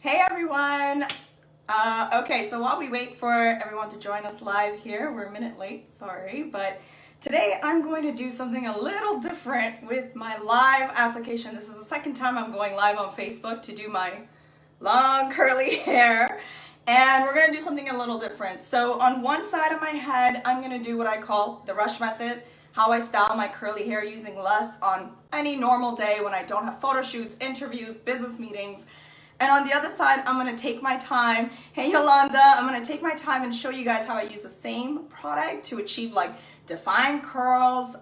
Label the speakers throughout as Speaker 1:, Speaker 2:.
Speaker 1: Hey everyone! Okay, so while we wait for everyone to join us live here, we're a minute late, sorry, but today I'm going to do something a little different with my live application. This is the second time I'm going live on Facebook to do my long curly hair, and we're going to do something a little different. So on one side of my head, I'm going to do what I call the rush method, how I style my curly hair using less on any normal day when I don't have photo shoots, interviews, business meetings. And on the other side, I'm going to take my time. Hey Yolanda, I'm going to take my time and show you guys how I use the same product to achieve like defined curls,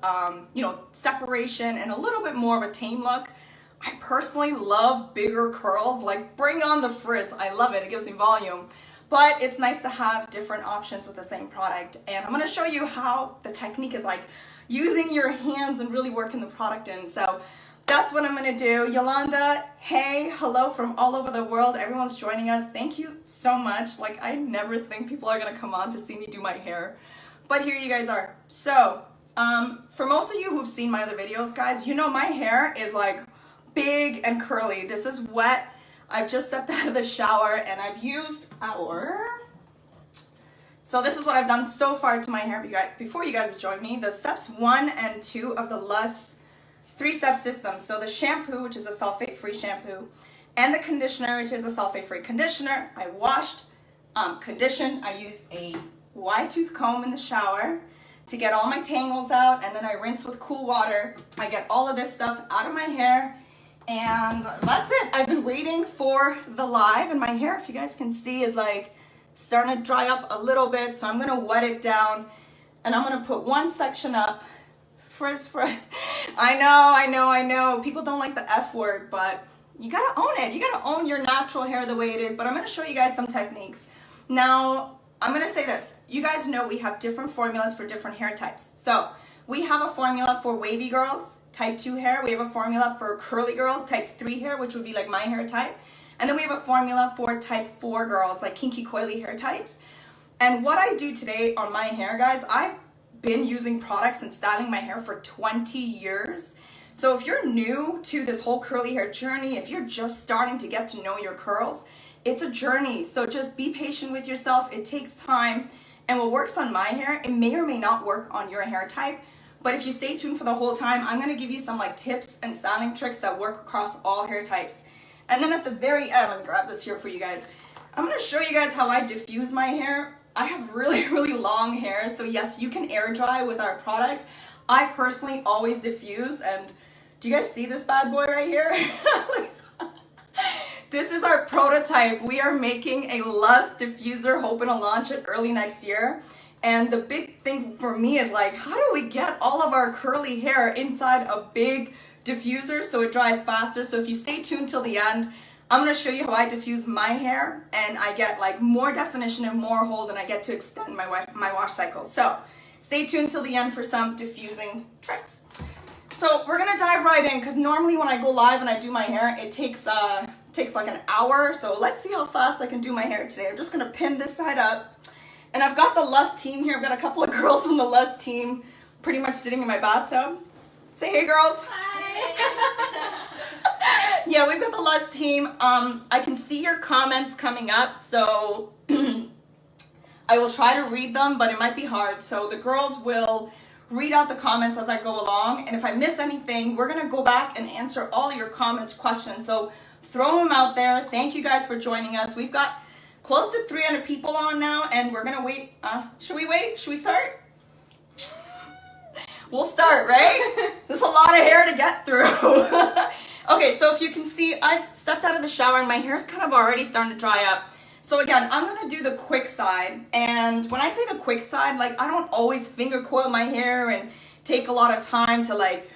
Speaker 1: separation, and a little bit more of a tame look. I personally love bigger curls, like bring on the frizz. I love it, it gives me volume. But it's nice to have different options with the same product. And I'm going to show you how the technique is like using your hands and really working the product in. So that's what I'm going to do. Yolanda, hey, hello from all over the world. Everyone's joining us. Thank you so much. Like, I never think people are going to come on to see me do my hair. But here you guys are. So, for most of you who've seen my other videos, guys, you know my hair is like big and curly. This is wet. I've just stepped out of the shower and I've used So this is what I've done so far to my hair before you guys have joined me. The steps 1 and 2 of the Lush 3-step system. So the shampoo, which is a sulfate-free shampoo, and the conditioner, which is a sulfate-free conditioner. I washed, conditioned. I used a wide tooth comb in the shower to get all my tangles out, and then I rinse with cool water. I get all of this stuff out of my hair, and that's it. I've been waiting for the live, and my hair, if you guys can see, is like starting to dry up a little bit, so I'm gonna wet it down, and I'm gonna put one section up. Frizz. I know. People don't like the F word, but you gotta own it. You gotta own your natural hair the way it is. But I'm gonna show you guys some techniques. Now, I'm gonna say this. You guys know we have different formulas for different hair types. So we have a formula for wavy girls, type 2 hair. We have a formula for curly girls, type 3 hair, which would be like my hair type. And then we have a formula for type 4 girls, like kinky coily hair types. And what I do today on my hair, guys, I've been using products and styling my hair for 20 years. So if you're new to this whole curly hair journey, if you're just starting to get to know your curls, it's a journey. So just be patient with yourself. It takes time. And what works on my hair, it may or may not work on your hair type. But if you stay tuned for the whole time, I'm going to give you some like tips and styling tricks that work across all hair types. And then at the very end, let me grab this here for you guys. I'm going to show you guys how I diffuse my hair. I have really long hair, so yes, you can air dry with our products. I personally always diffuse, and do you guys see this bad boy right here? This is our prototype. We are making a Lush diffuser, hoping to launch it early next year. And the big thing for me is like, how do we get all of our curly hair inside a big diffuser so it dries faster? So if you stay tuned till the end, I'm going to show you how I diffuse my hair, and I get like more definition and more hold, and I get to extend my wash cycle. So stay tuned till the end for some diffusing tricks. So we're going to dive right in, because normally when I go live and I do my hair, it takes like an hour. So let's see how fast I can do my hair today. I'm just going to pin this side up, and I've got the Lush team here. I've got a couple of girls from the Lush team pretty much sitting in my bathtub. Say hey, girls.
Speaker 2: Hi.
Speaker 1: Yeah, we've got the Lush team. I can see your comments coming up, so I will try to read them, but it might be hard. So the girls will read out the comments as I go along, and if I miss anything, we're gonna go back and answer all your comments, questions. So throw them out there. Thank you guys for joining us. We've got close to 300 people on now, and we're gonna wait. Should we wait? Should we start? We'll start, right? There's a lot of hair to get through. Okay, so if you can see, I've stepped out of the shower and my hair's kind of already starting to dry up. So again, I'm gonna do the quick side. And when I say the quick side, like I don't always finger coil my hair and take a lot of time to like,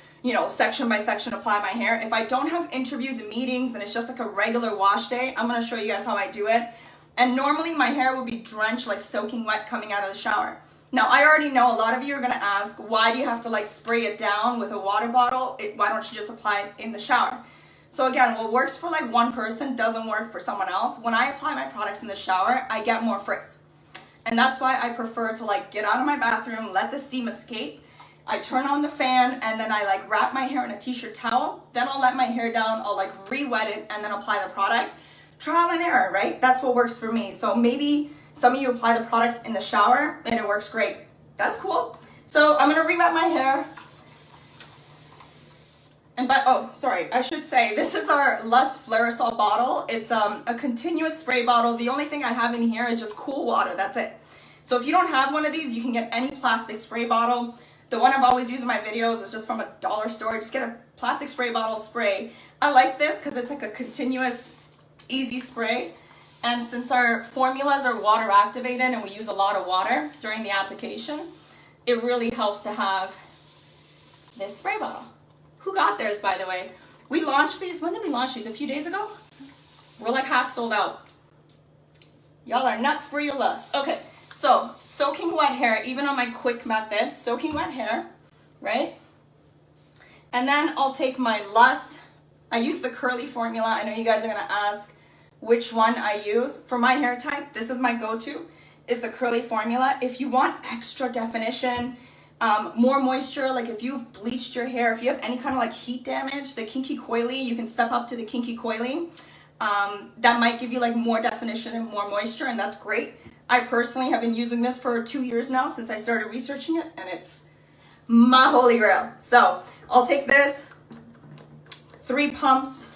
Speaker 1: section by section apply my hair. If I don't have interviews and meetings and it's just like a regular wash day, I'm gonna show you guys how I do it. And normally my hair will be drenched, like soaking wet coming out of the shower. Now, I already know a lot of you are going to ask, why do you have to like spray it down with a water bottle? Why don't you just apply it in the shower? So again, what works for like one person doesn't work for someone else. When I apply my products in the shower, I get more frizz. And that's why I prefer to like get out of my bathroom, let the steam escape. I turn on the fan, and then I like wrap my hair in a t-shirt towel. Then I'll let my hair down, I'll like re-wet it, and then apply the product. trial and error, right? That's what works for me. So maybe some of you apply the products in the shower and it works great. That's cool. So I'm gonna rewrap my hair. Oh, sorry, I should say, this is our Lush Flairosol bottle. It's a continuous spray bottle. The only thing I have in here is just cool water, that's it. So if you don't have one of these, you can get any plastic spray bottle. The one I've always used in my videos is just from a dollar store. Just get a plastic spray bottle, spray. I like this because it's like a continuous, easy spray. And since our formulas are water activated and we use a lot of water during the application, it really helps to have this spray bottle. Who got theirs, by the way? We launched these, when did we launch these? A few days ago? We're like half sold out. Y'all are nuts for your lust. Okay, so soaking wet hair, even on my quick method, soaking wet hair, right? And then I'll take my Lush. I use the curly formula. I know you guys are gonna ask which one I use. For my hair type, this is my go-to, is the curly formula. If you want extra definition, more moisture, like if you've bleached your hair, if you have any kind of like heat damage, the kinky coily, you can step up to the kinky coily. That might give you like more definition and more moisture, and that's great. I personally have been using this for 2 years now since I started researching it, and it's my holy grail. So I'll take this, 3 pumps,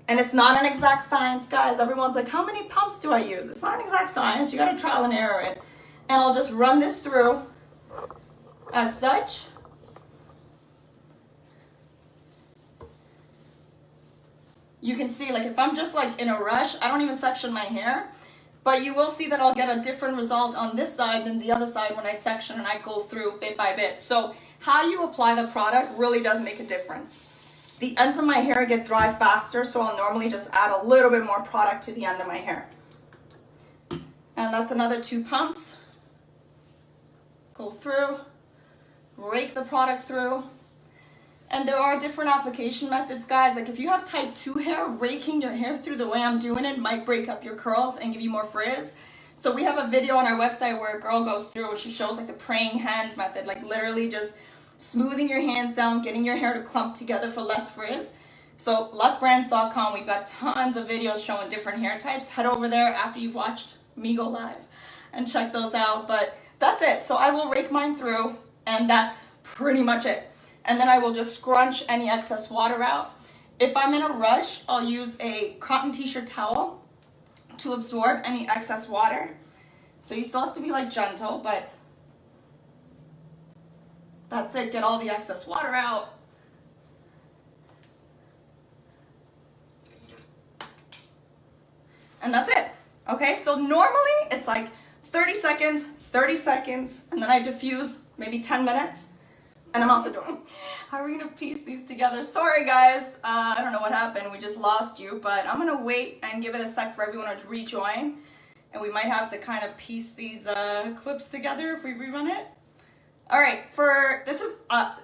Speaker 1: and it's not an exact science, guys. Everyone's like, how many pumps do I use? It's not an exact science. You gotta trial and error it. And I'll just run this through as such. You can see, like if I'm just like in a rush, I don't even section my hair, but you will see that I'll get a different result on this side than the other side when I section and I go through bit by bit. So how you apply the product really does make a difference. The ends of my hair get dry faster, so I'll normally just add a little bit more product to the end of my hair. And that's another 2 pumps. Go through, rake the product through. And there are different application methods, guys. Like if you have type 2 hair, raking your hair through the way I'm doing it might break up your curls and give you more frizz. So we have a video on our website where a girl goes through, she shows like the praying hands method, like literally just smoothing your hands down, getting your hair to clump together for less frizz. So lushbrands.com, we've got tons of videos showing different hair types. Head over there after you've watched me go live and check those out. But that's it. So I will rake mine through, and that's pretty much it. And then I will just scrunch any excess water out. If I'm in a rush, I'll use a cotton t-shirt towel to absorb any excess water. So you still have to be like gentle, but that's it. Get all the excess water out. And that's it. Okay, so normally it's like 30 seconds, and then I diffuse maybe 10 minutes, and I'm out the door. How are we gonna piece these together? Sorry guys, I don't know what happened. We just lost you, but I'm gonna wait and give it a sec for everyone to rejoin, and we might have to kind of piece these clips together if we rerun it. All right,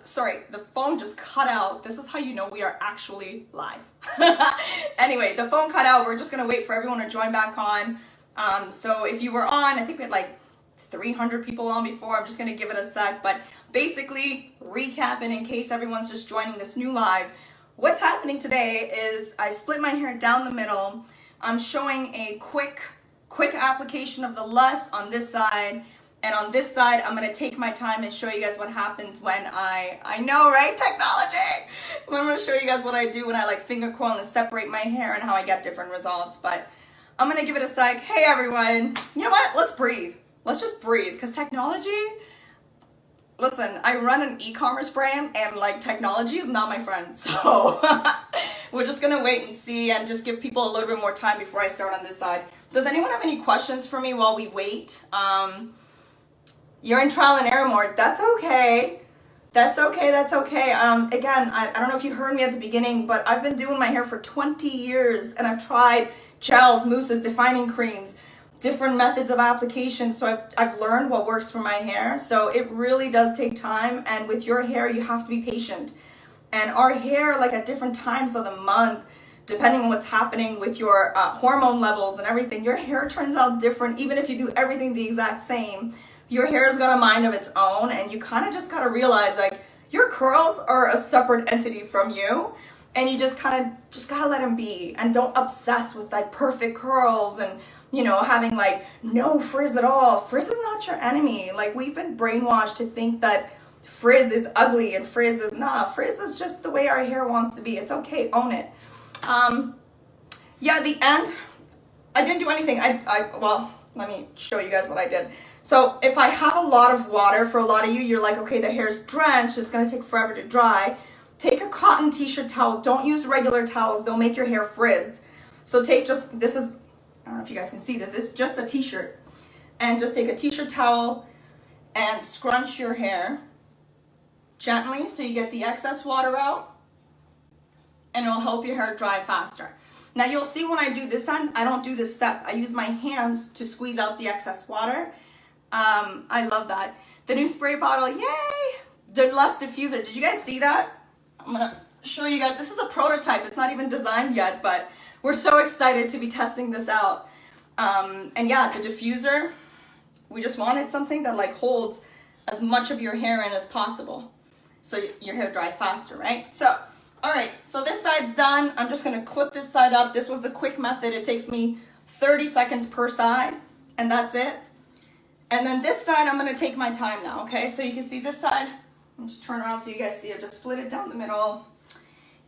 Speaker 1: sorry, the phone just cut out. This is how you know we are actually live. Anyway, the phone cut out. We're just gonna wait for everyone to join back on. So if you were on, I think we had like 300 people on before. I'm just gonna give it a sec, but basically recapping in case everyone's just joining this new live. What's happening today is I split my hair down the middle. I'm showing a quick application of the Lush on this side. And on this side, I'm gonna take my time and show you guys what happens when I know, right? Technology! I'm gonna show you guys what I do when I like finger curl and separate my hair and how I get different results. But I'm gonna give it a sec. Hey everyone, you know what? Let's breathe. Let's just breathe, because technology, listen, I run an e-commerce brand and like technology is not my friend. So we're just gonna wait and see and just give people a little bit more time before I start on this side. Does anyone have any questions for me while we wait? You're in trial and error mode. That's okay. That's okay. That's okay. Again, I don't know if you heard me at the beginning, but I've been doing my hair for 20 years and I've tried gels, mousses, defining creams, different methods of application. So I've learned what works for my hair. So it really does take time. And with your hair, you have to be patient. And our hair, like at different times of the month, depending on what's happening with your hormone levels and everything, your hair turns out different. Even if you do everything the exact same, your hair's got a mind of its own, and you kind of just got to realize like your curls are a separate entity from you. and you just gotta let them be, and don't obsess with like perfect curls and, you know, having like no frizz at all. Frizz is not your enemy. Like, we've been brainwashed to think that frizz is ugly and frizz is not. Frizz is just the way our hair wants to be. It's okay, own it. Yeah, the end, I didn't do anything. Well, let me show you guys what I did. So if I have a lot of water, for a lot of you, you're like, okay, the hair's drenched, it's gonna take forever to dry. Take a cotton t-shirt towel. Don't use regular towels. They'll make your hair frizz. So take just, this is, I don't know if you guys can see this, it's just a t-shirt. And just take a t-shirt towel and scrunch your hair gently so you get the excess water out, and it'll help your hair dry faster. Now you'll see when I do this end, I don't do this step. I use my hands to squeeze out the excess water. I love that. The new spray bottle, yay! The Lush Diffuser, did you guys see that? I'm gonna show you guys. This is a prototype. It's not even designed yet, but we're so excited to be testing this out. And yeah, the diffuser, we just wanted something that like holds as much of your hair in as possible, so your hair dries faster, right? So, all right, so this side's done. I'm just gonna clip this side up. This was the quick method. It takes me 30 seconds per side, and that's it. And then this side, I'm gonna take my time now, okay? So you can see this side. I'll just turn around so you guys see it. Just split it down the middle.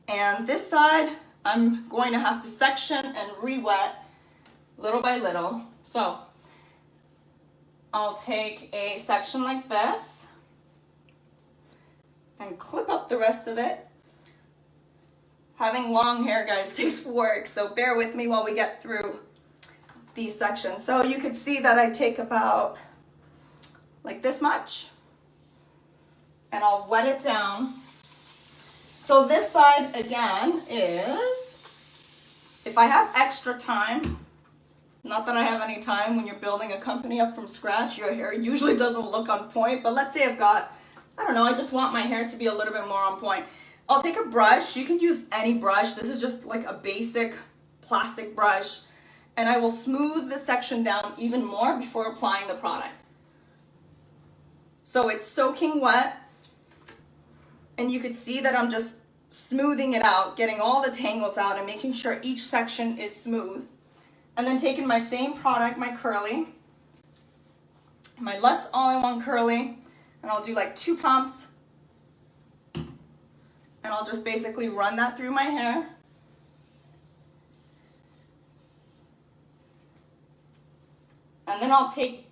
Speaker 1: And this side, I'm going to have to section and re-wet little by little. So I'll take a section like this and clip up the rest of it. Having long hair, guys, takes work, so bear with me while we get through these sections. So you could see that I take about like this much, and I'll wet it down. So this side again is, if I have extra time, not that I have any time when you're building a company up from scratch, your hair usually doesn't look on point, but let's say I've got, I don't know, I just want my hair to be a little bit more on point. I'll take a brush. You can use any brush. This is just like a basic plastic brush, and I will smooth the section down even more before applying the product. So it's soaking wet, and you could see that I'm just smoothing it out, getting all the tangles out and making sure each section is smooth. And then taking my same product, my curly, my Lush All-in-One Curly, and I'll do like 2 pumps, and I'll just basically run that through my hair. And then I'll take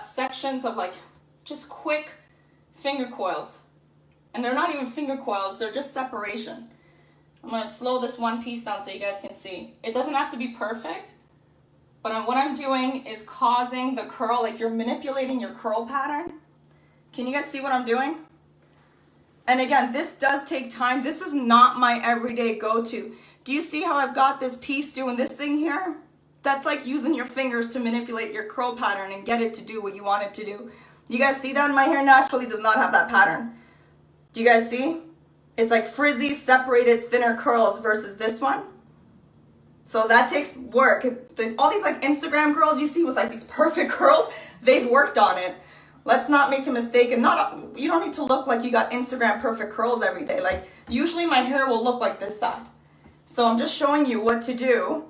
Speaker 1: sections of like just quick finger coils. And they're not even finger coils, they're just separation. I'm gonna slow this one piece down so you guys can see. It doesn't have to be perfect, but what I'm doing is causing the curl, like you're manipulating your curl pattern. Can you guys see what I'm doing? And again, this does take time. This is not my everyday go-to. Do you see how I've got this piece doing this thing here? That's like using your fingers to manipulate your curl pattern and get it to do what you want it to do. You guys see that? My hair naturally does not have that pattern. Do you guys see? It's like frizzy, separated, thinner curls versus this one. So that takes work. All these like Instagram girls you see with like these perfect curls, they've worked on it. Let's not make a mistake, and you don't need to look like you got Instagram perfect curls every day. Like usually my hair will look like this side. So I'm just showing you what to do.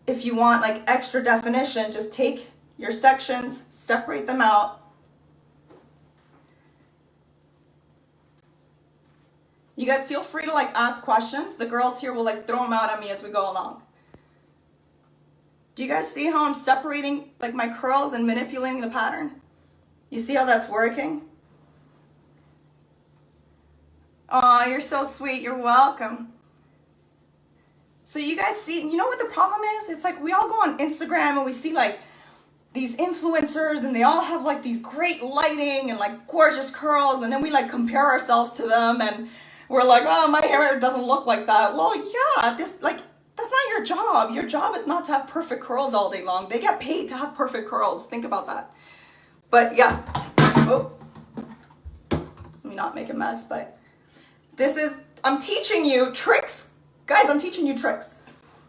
Speaker 1: If you want like extra definition, just take your sections, separate them out. You guys feel free to like ask questions. The girls here will like throw them out at me as we go along. Do you guys see how I'm separating like my curls and manipulating the pattern? You see how that's working? Oh, you're so sweet. You're welcome. So you guys see, you know what the problem is? It's like we all go on Instagram and we see like these influencers and they all have like these great lighting and like gorgeous curls, and then we like compare ourselves to them and we're like, oh, my hair doesn't look like that. Well, yeah, that's not your job. Your job is not to have perfect curls all day long. They get paid to have perfect curls. Think about that. But yeah, oh, let me not make a mess, but I'm teaching you tricks. Guys, I'm teaching you tricks.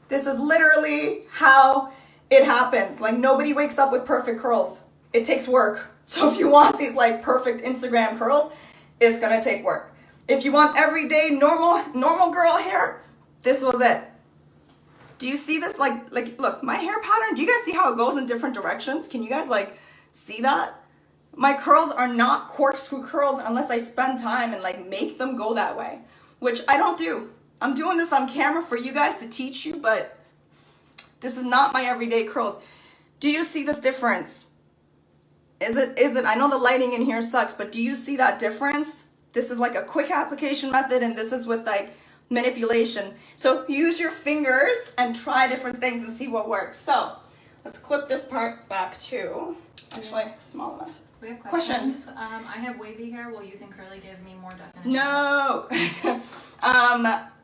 Speaker 1: This is literally how it happens. Like nobody wakes up with perfect curls. It takes work. So if you want these like perfect Instagram curls, it's gonna take work. If you want everyday normal girl hair, this was it. Do you see this? Like look, my hair pattern, do you guys see how it goes in different directions? Can you guys like see that? My curls are not corkscrew curls unless I spend time and like make them go that way, which I don't do. I'm doing this on camera for you guys to teach you, but this is not my everyday curls. Do you see this difference? Is it, I know the lighting in here sucks, but do you see that difference? This is like a quick application method, and this is with like manipulation. So use your fingers and try different things and see what works. So let's clip this part back too. Actually, small enough.
Speaker 2: We have questions. I have wavy hair. Will using curly give me more definition?
Speaker 1: No.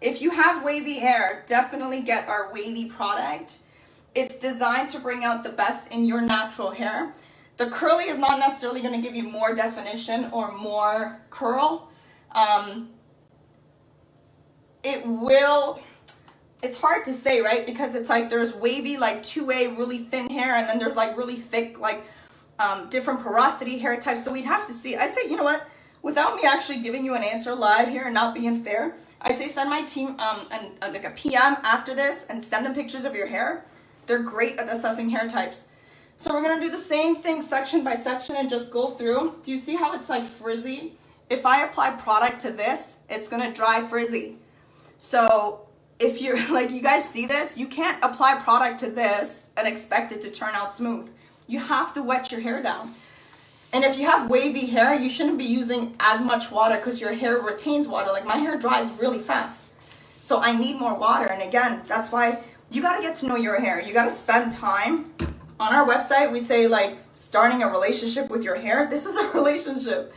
Speaker 1: If you have wavy hair, definitely get our wavy product. It's designed to bring out the best in your natural hair. The curly is not necessarily going to give you more definition or more curl. It's hard to say, right? Because it's like there's wavy, like 2A, really thin hair, and then there's like really thick, like different porosity hair types. So we'd have to see. I'd say, you know what? Without me actually giving you an answer live here and not being fair, I'd say send my team like a PM after this and send them pictures of your hair. They're great at assessing hair types. So we're going to do the same thing section by section and just go through. Do you see how it's like frizzy? If I apply product to this, it's going to dry frizzy. So if you're like, you guys see this, you can't apply product to this and expect it to turn out smooth. You have to wet your hair down. And if you have wavy hair, you shouldn't be using as much water because your hair retains water. Like my hair dries really fast. So I need more water. And again, that's why you got to get to know your hair. You got to spend time. On our website, we say like starting a relationship with your hair. This is a relationship.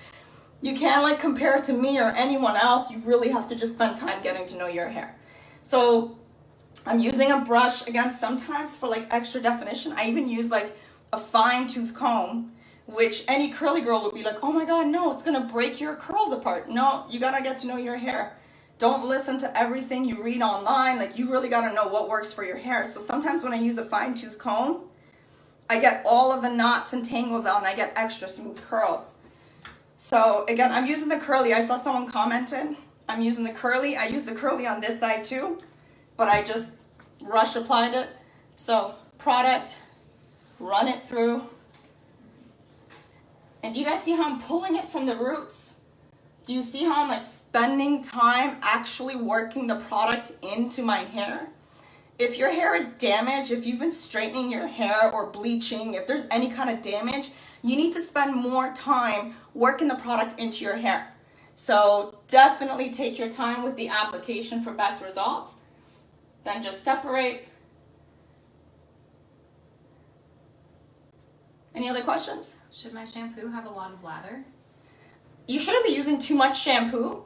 Speaker 1: You can't like compare it to me or anyone else. You really have to just spend time getting to know your hair. So I'm using a brush again sometimes for like extra definition. I even use like a fine tooth comb, which any curly girl would be like, oh my God, no, it's gonna break your curls apart. No, you gotta get to know your hair. Don't listen to everything you read online. Like you really gotta know what works for your hair. So sometimes when I use a fine tooth comb, I get all of the knots and tangles out and I get extra smooth curls. So again, I'm using the curly. I saw someone commented, I'm using the curly. I use the curly on this side too, but I just rush applied it. So product, run it through. And do you guys see how I'm pulling it from the roots? Do you see how I'm like spending time actually working the product into my hair? If your hair is damaged, if you've been straightening your hair or bleaching, if there's any kind of damage, you need to spend more time working the product into your hair. So definitely take your time with the application for best results. Then just separate. Any other questions?
Speaker 2: Should my shampoo have a lot of lather?
Speaker 1: You shouldn't be using too much shampoo.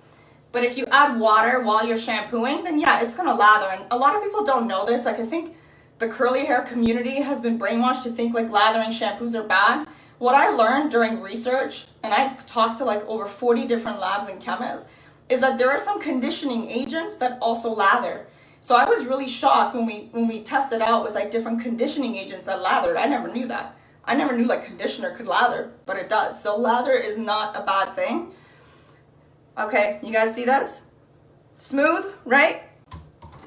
Speaker 1: But if you add water while you're shampooing, then yeah, it's gonna lather. And a lot of people don't know this. Like I think the curly hair community has been brainwashed to think like lathering shampoos are bad. What I learned during research, and I talked to like over 40 different labs and chemists, is that there are some conditioning agents that also lather. So I was really shocked when we tested out with like different conditioning agents that lathered. I never knew that. I never knew like conditioner could lather, but it does. So lather is not a bad thing. Okay, you guys see this? Smooth, right?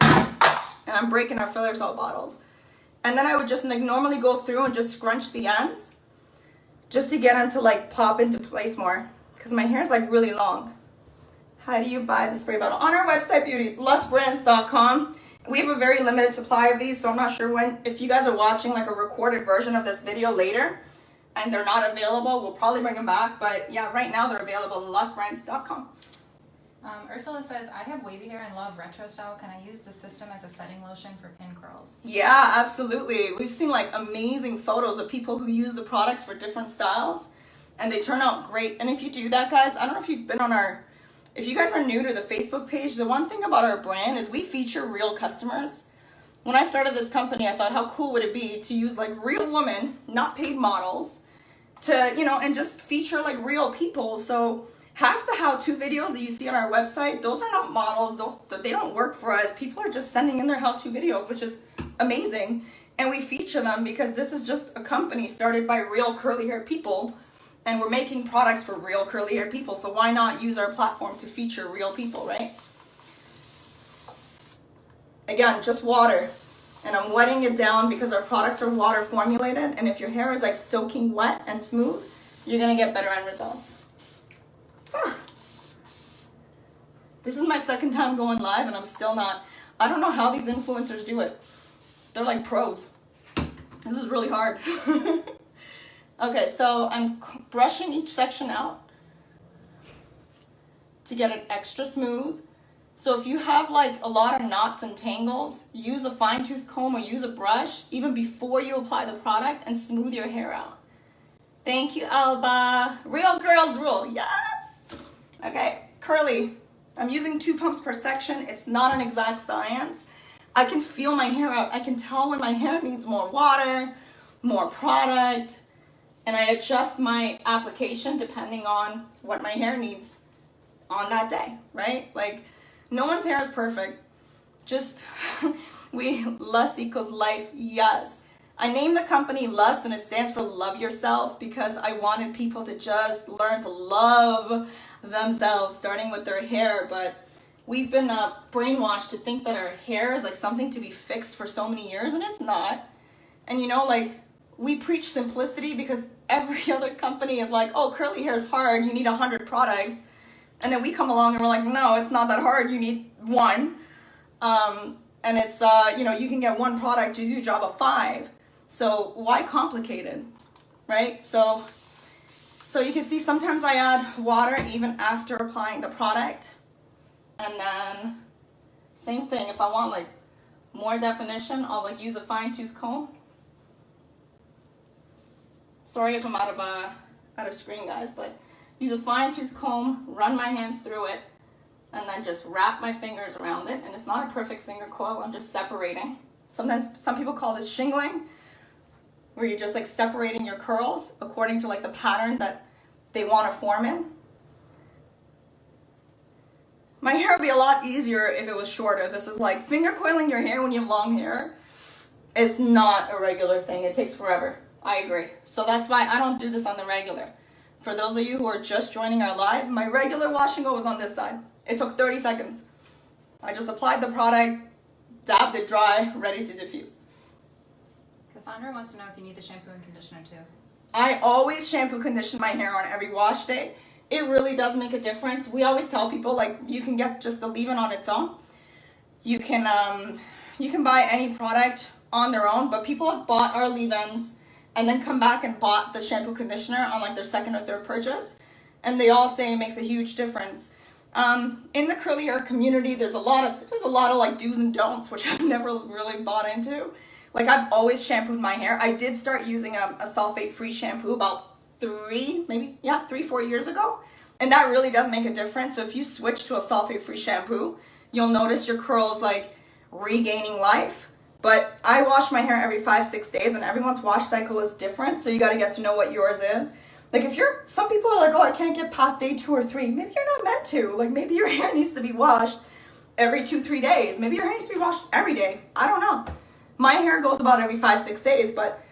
Speaker 1: And I'm breaking our filler salt bottles. And then I would just like normally go through and just scrunch the ends just to get them to like pop into place more because my hair is like really long. How do you buy the spray bottle? On our website, beautylustbrands.com. We have a very limited supply of these, so I'm not sure when, if you guys are watching like a recorded version of this video later, and they're not available, we'll probably bring them back. But yeah, right now they're available at lustbrands.com.
Speaker 2: Ursula says, I have wavy hair and love retro style. Can I use the system as a setting lotion for pin curls?
Speaker 1: Yeah, absolutely. We've seen like amazing photos of people who use the products for different styles and they turn out great. And if you do that, guys, I don't know if you've been on if you guys are new to the Facebook page, the one thing about our brand is we feature real customers. When I started this company, I thought how cool would it be to use like real women, not paid models, to, you know, and just feature like real people. So half the how-to videos that you see on our website, those are not models. They don't work for us. People are just sending in their how-to videos, which is amazing. And we feature them because this is just a company started by real curly hair people. And we're making products for real curly haired people, so why not use our platform to feature real people, right? Again, just water. And I'm wetting it down because our products are water formulated, and if your hair is like soaking wet and smooth, you're gonna get better end results. This is my second time going live and I'm still not, I don't know how these influencers do it. They're like pros. This is really hard. Okay, so I'm brushing each section out to get it extra smooth. So if you have like a lot of knots and tangles, use a fine tooth comb or use a brush even before you apply the product and smooth your hair out. Thank you, Alba. Real girls rule, yes. Okay, curly. I'm using 2 pumps per section. It's not an exact science. I can feel my hair out. I can tell when my hair needs more water, more product, and I adjust my application depending on what my hair needs on that day, right? Like, no one's hair is perfect. Just, lust equals life, yes. I named the company Lust, and it stands for Love Yourself, because I wanted people to just learn to love themselves, starting with their hair. But we've been brainwashed to think that our hair is like something to be fixed for so many years, and it's not. And you know, like, we preach simplicity because every other company is like, oh, curly hair is hard, you need 100 products. And then we come along and we're like, no, it's not that hard, you need 1. And it's, you know, you can get 1 product to do a job of 5. So why complicated, right? So you can see sometimes I add water even after applying the product. And then same thing, if I want like more definition, I'll like use a fine tooth comb. Sorry if I'm out of screen, guys, but use a fine tooth comb, run my hands through it, and then just wrap my fingers around it. And it's not a perfect finger coil, I'm just separating. Sometimes some people call this shingling, where you're just like separating your curls according to like the pattern that they want to form in. My hair would be a lot easier if it was shorter. This is like finger coiling your hair when you have long hair. It's not a regular thing. It takes forever. I agree. So that's why I don't do this on the regular. For those of you who are just joining our live, my regular wash and go was on this side. It took 30 seconds. I just applied the product, dabbed it dry, ready to diffuse.
Speaker 2: Cassandra wants to know if you need the shampoo and conditioner too.
Speaker 1: I always shampoo condition my hair on every wash day. It really does make a difference. We always tell people, like, you can get just the leave-in on its own. You can buy any product on their own, but people have bought our leave-ins and then come back and bought the shampoo conditioner on like their second or third purchase, and they all say it makes a huge difference. In the curly hair community, there's a lot of like do's and don'ts, which I've never really bought into. Like, I've always shampooed my hair. I did start using a sulfate-free shampoo about 4 years ago. And that really does make a difference. So if you switch to a sulfate-free shampoo, you'll notice your curls like regaining life. But I wash my hair every 5-6 days, and everyone's wash cycle is different. So you got to get to know what yours is. Like, some people are like, oh, I can't get past day 2 or 3. Maybe you're not meant to. Like, maybe your hair needs to be washed every 2-3 days. Maybe your hair needs to be washed every day. I don't know. My hair goes about every 5-6 days, but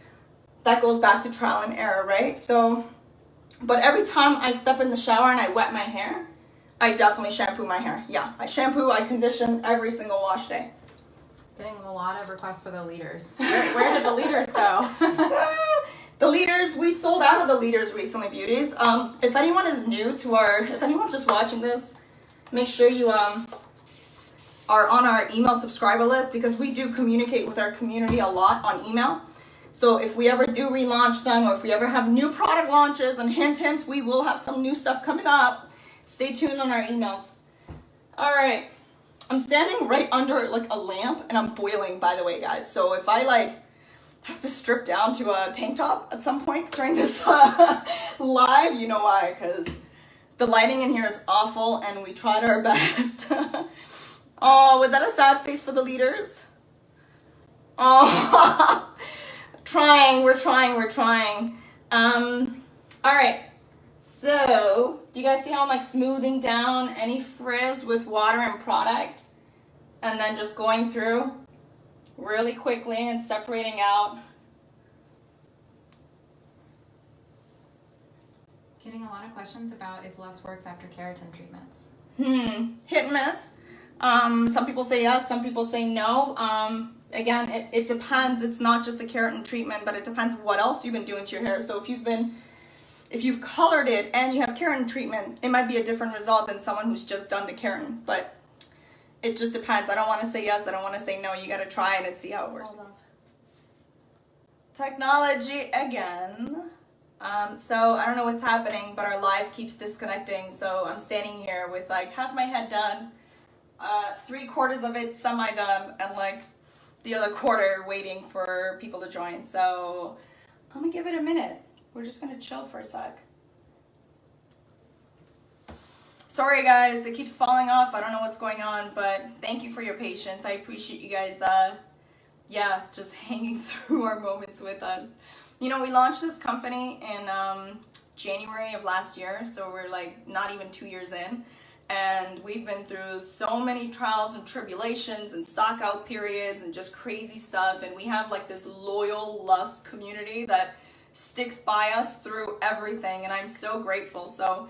Speaker 1: that goes back to trial and error, right? So, but every time I step in the shower and I wet my hair, I definitely shampoo my hair. Yeah, I shampoo, I condition every single wash day.
Speaker 2: Getting a lot of requests for the leaders. Where did the leaders go?
Speaker 1: The leaders, we sold out of the leaders recently, beauties. If anyone is new to if anyone's just watching this, make sure you are on our email subscriber list, because we do communicate with our community a lot on email. So if we ever do relaunch them, or if we ever have new product launches, and hint, hint, we will have some new stuff coming up. Stay tuned on our emails. All right. I'm standing right under like a lamp, and I'm boiling, by the way, guys. So if I like have to strip down to a tank top at some point during this live, you know why, because the lighting in here is awful, and we tried our best. Oh, was that a sad face for the leaders? Oh, we're trying. All right. So, do you guys see how I'm like smoothing down any frizz with water and product? And then just going through really quickly and separating out.
Speaker 2: Getting a lot of questions about if less works after keratin treatments.
Speaker 1: Hit and miss. Some people say yes, some people say no. Again, it depends. It's not just the keratin treatment, but it depends what else you've been doing to your hair. So if you've colored it and you have keratin treatment, it might be a different result than someone who's just done the keratin. But it just depends. I don't want to say yes, I don't want to say no. You got to try it and see how it works. Technology again. So I don't know what's happening, but our live keeps disconnecting. So I'm standing here with like half my head done, 3/4 of it semi-done, and like the other quarter waiting for people to join. So I'm gonna give it a minute. We're just gonna chill for a sec. Sorry guys, it keeps falling off. I don't know what's going on, but thank you for your patience. I appreciate you guys, just hanging through our moments with us. You know, we launched this company in January of last year, so we're like not even 2 years in, and we've been through so many trials and tribulations and stock out periods and just crazy stuff, and we have like this loyal Lust community that sticks by us through everything, and I'm so grateful. So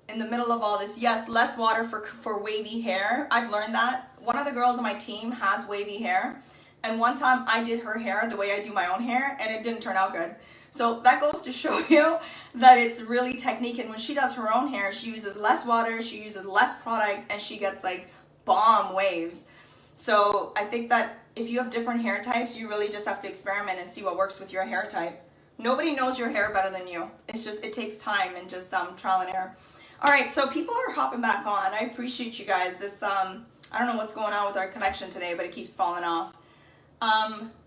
Speaker 1: in the middle of all this, yes, less water for wavy hair. I've learned that. One of the girls on my team has wavy hair. And one time I did her hair the way I do my own hair, and it didn't turn out good. So that goes to show you that it's really technique. And when she does her own hair, she uses less water, she uses less product, and she gets like bomb waves. So I think that if you have different hair types, you really just have to experiment and see what works with your hair type. Nobody knows your hair better than you. It's just, it takes time and just trial and error. All right, so people are hopping back on. I appreciate you guys. This, I don't know what's going on with our connection today, but it keeps falling off.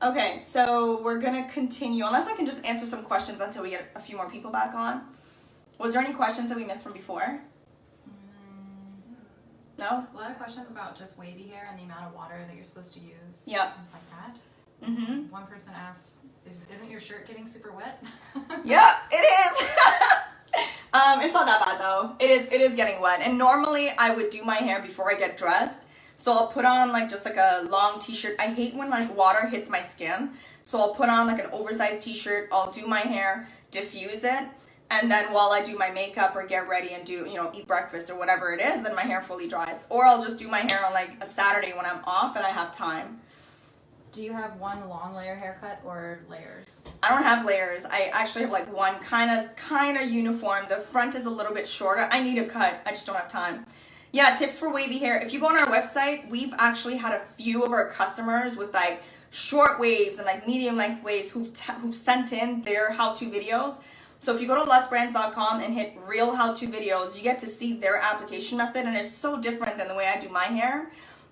Speaker 1: Okay, so we're gonna continue, unless I can just answer some questions until we get a few more people back on. Was there any questions that we missed from before? No?
Speaker 2: A lot of questions about just wavy hair and the amount of water that you're supposed to use.
Speaker 1: Yep.
Speaker 2: Things like that. One person asked, isn't your shirt getting super wet?
Speaker 1: Yeah, it is. It's not that bad though. It is getting wet, and normally I would do my hair before I get dressed. So I'll put on like just like a long t-shirt. I hate when like water hits my skin. So I'll put on like an oversized t-shirt. I'll do my hair, diffuse it. And then while I do my makeup or get ready and do, eat breakfast or whatever it is, then my hair fully dries. Or I'll just do my hair on like a Saturday when I'm off and I have time.
Speaker 2: Do you have one long layer haircut or layers?
Speaker 1: I don't have layers. I actually have like one kind of uniform. The front is a little bit shorter. I need a cut. I just don't have time. Yeah, tips for wavy hair. If you go on our website, we've actually had a few of our customers with like short waves and like medium length waves who've sent in their how-to videos. So if you go to lustbrands.com and hit real how-to videos, you get to see their application method, and it's so different than the way I do my hair.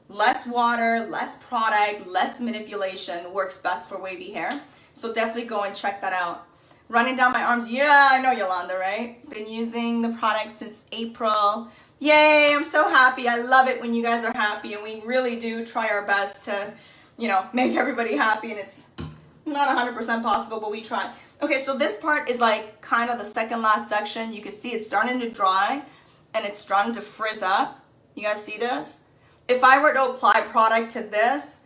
Speaker 1: Less water, less product, less manipulation works best for wavy hair. So definitely go and check that out. Running down my arms, yeah, I know Yolanda, right? Been using the product since April. Yay, I'm so happy. I love it when you guys are happy, and we really do try our best to, make everybody happy, and it's not 100% possible, but we try. Okay, so this part is like kind of the second last section. You can see it's starting to dry, and it's starting to frizz up. You guys see this? If I were to apply product to this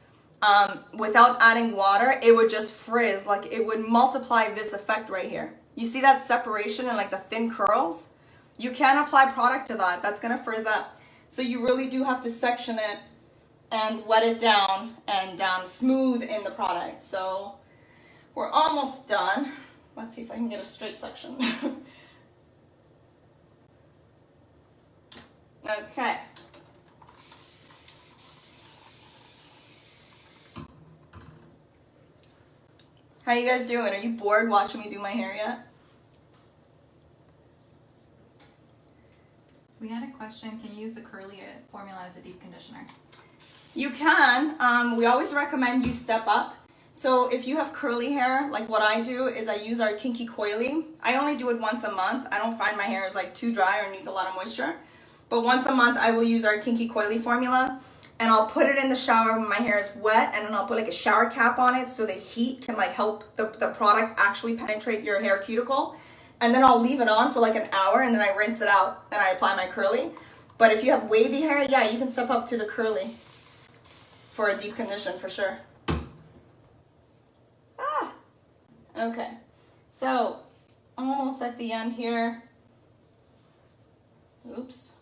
Speaker 1: without adding water, it would just frizz, like it would multiply this effect right here. You see that separation and like the thin curls? You can't apply product to that. That's gonna frizz up. So you really do have to section it and wet it down and smooth in the product. So we're almost done. Let's see if I can get a straight section. Okay. How you guys doing? Are you bored watching me do my hair yet?
Speaker 2: We had a question, can you use the curly formula as a deep conditioner?
Speaker 1: You can. We always recommend you step up. So if you have curly hair, like what I do is I use our Kinky Coily. I only do it once a month. I don't find my hair is like too dry or needs a lot of moisture. But once a month I will use our Kinky Coily formula, and I'll put it in the shower when my hair is wet, and then I'll put like a shower cap on it so the heat can like help the product actually penetrate your hair cuticle. And then I'll leave it on for like an hour, and then I rinse it out and I apply my curly. But if you have wavy hair, yeah, you can step up to the curly for a deep condition for sure. Okay, so almost at the end here. Oops.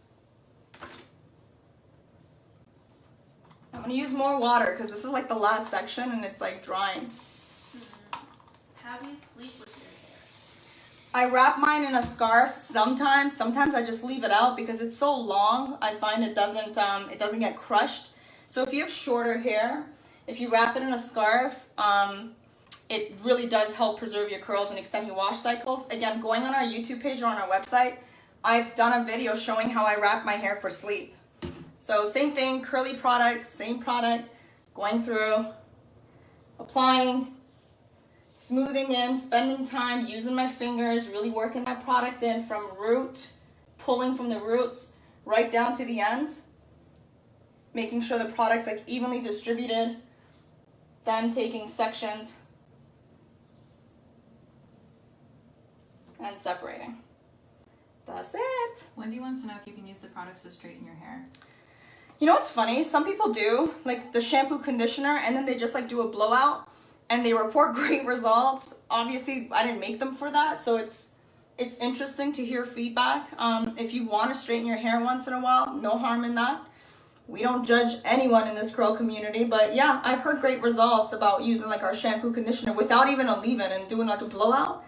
Speaker 1: I'm gonna use more water because this is like the last section and it's like drying.
Speaker 3: How do you sleep with your hair?
Speaker 1: I wrap mine in a scarf sometimes. Sometimes I just leave it out because it's so long. I find it doesn't get crushed. So if you have shorter hair, if you wrap it in a scarf, it really does help preserve your curls and extend your wash cycles. Again, going on our YouTube page or on our website, I've done a video showing how I wrap my hair for sleep. So same thing, curly product, same product, going through, applying, smoothing in, spending time, using my fingers, really working that product in from root, pulling from the roots right down to the ends, making sure the product's like evenly distributed, then taking sections and separating. That's it.
Speaker 2: Wendy wants to know if you can use the products to straighten your hair.
Speaker 1: You know what's funny? Some people do, like the shampoo conditioner, and then they just like do a blowout and they report great results. Obviously, I didn't make them for that, so it's interesting to hear feedback. If you want to straighten your hair once in a while, no harm in that. We don't judge anyone in this curl community, but yeah, I've heard great results about using like our shampoo conditioner without even a leave-in and doing like a blowout,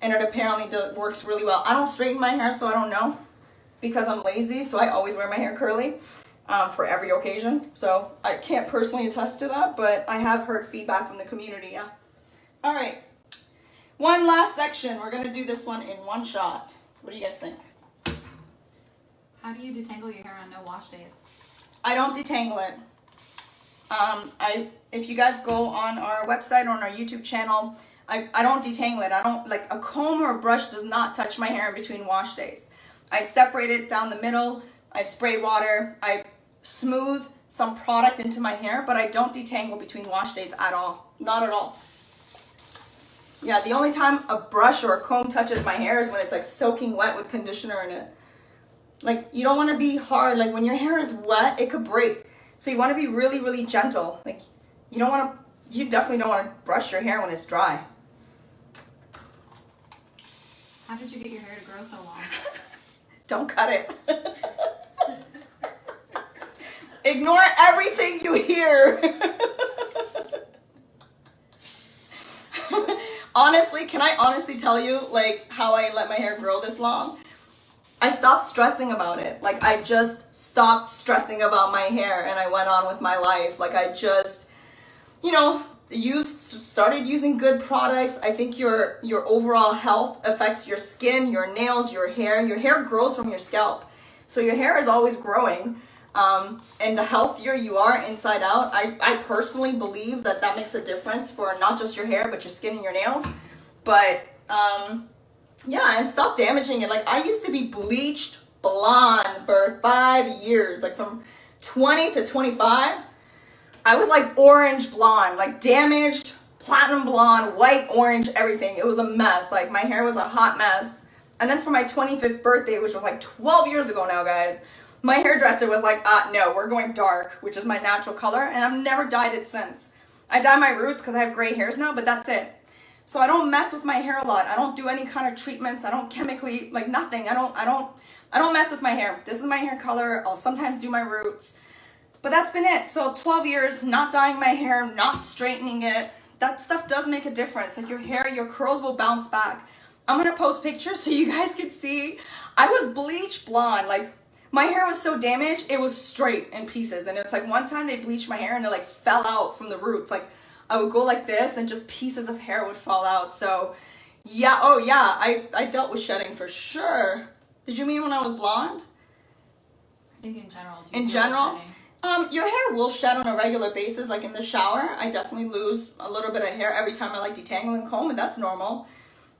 Speaker 1: and it apparently works really well. I don't straighten my hair, so I don't know because I'm lazy, so I always wear my hair curly. For every occasion, so I can't personally attest to that, but I have heard feedback from the community. Yeah. All right, one last section. We're gonna do this one in one shot. What do you guys think?
Speaker 2: How do you detangle your hair on no wash days?
Speaker 1: I don't detangle it. If you guys go on our website or on our YouTube channel, I don't detangle it. I don't, like, a comb or a brush does not touch my hair in between wash days. I separate it down the middle. I spray water. I smooth some product into my hair, but I don't detangle between wash days at all. Not at all. Yeah, the only time a brush or a comb touches my hair is when it's like soaking wet with conditioner in it. Like, you don't want to be hard. Like, when your hair is wet, it could break. So you want to be really, really gentle. Like, you definitely don't want to brush your hair when it's dry.
Speaker 2: How did you get your hair to grow so long?
Speaker 1: Don't cut it. Ignore everything you hear. Honestly, can I honestly tell you like how I let my hair grow this long? I stopped stressing about it. Like, I just stopped stressing about my hair and I went on with my life. Like, I just, started using good products. I think your overall health affects your skin, your nails, your hair. Your hair grows from your scalp. So your hair is always growing. And the healthier you are inside out, I personally believe that makes a difference for not just your hair, but your skin and your nails. But, yeah, and stop damaging it. Like, I used to be bleached blonde for 5 years, like from 20 to 25. I was like orange blonde, like damaged, platinum blonde, white, orange, everything. It was a mess. Like, my hair was a hot mess. And then for my 25th birthday, which was like 12 years ago now, guys, my hairdresser was like, no, we're going dark, which is my natural color, and I've never dyed it since. I dye my roots because I have gray hairs now, but that's it. So I don't mess with my hair a lot. I don't do any kind of treatments. I don't chemically, like, nothing. I don't mess with my hair. This is my hair color. I'll sometimes do my roots, but that's been it. So 12 years, not dyeing my hair, not straightening it. That stuff does make a difference. Like, your hair, your curls will bounce back. I'm gonna post pictures so you guys can see. I was bleach blonde, like, my hair was so damaged, it was straight in pieces. And it's like one time they bleached my hair and it like fell out from the roots. Like, I would go like this and just pieces of hair would fall out. So yeah, oh yeah, I dealt with shedding for sure. Did you mean when I was blonde?
Speaker 2: I think in general.
Speaker 1: In general? Your hair will shed on a regular basis. Like, in the shower, I definitely lose a little bit of hair every time I like detangle and comb, and that's normal.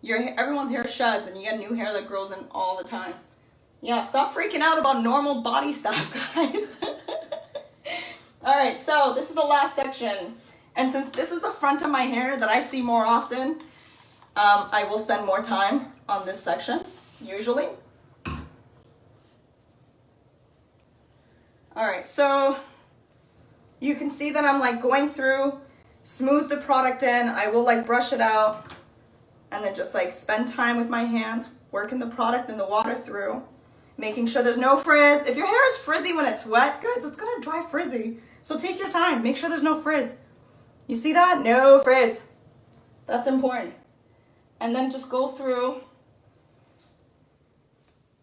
Speaker 1: Everyone's hair sheds and you get new hair that grows in all the time. Yeah, stop freaking out about normal body stuff, guys. All right, so this is the last section. And since this is the front of my hair that I see more often, I will spend more time on this section, usually. All right, so you can see that I'm like going through, smooth the product in. I will like brush it out and then just like spend time with my hands, working the product and the water through. Making sure there's no frizz. If your hair is frizzy when it's wet, guys, it's gonna dry frizzy. So take your time, make sure there's no frizz. You see that? No frizz. That's important. And then just go through,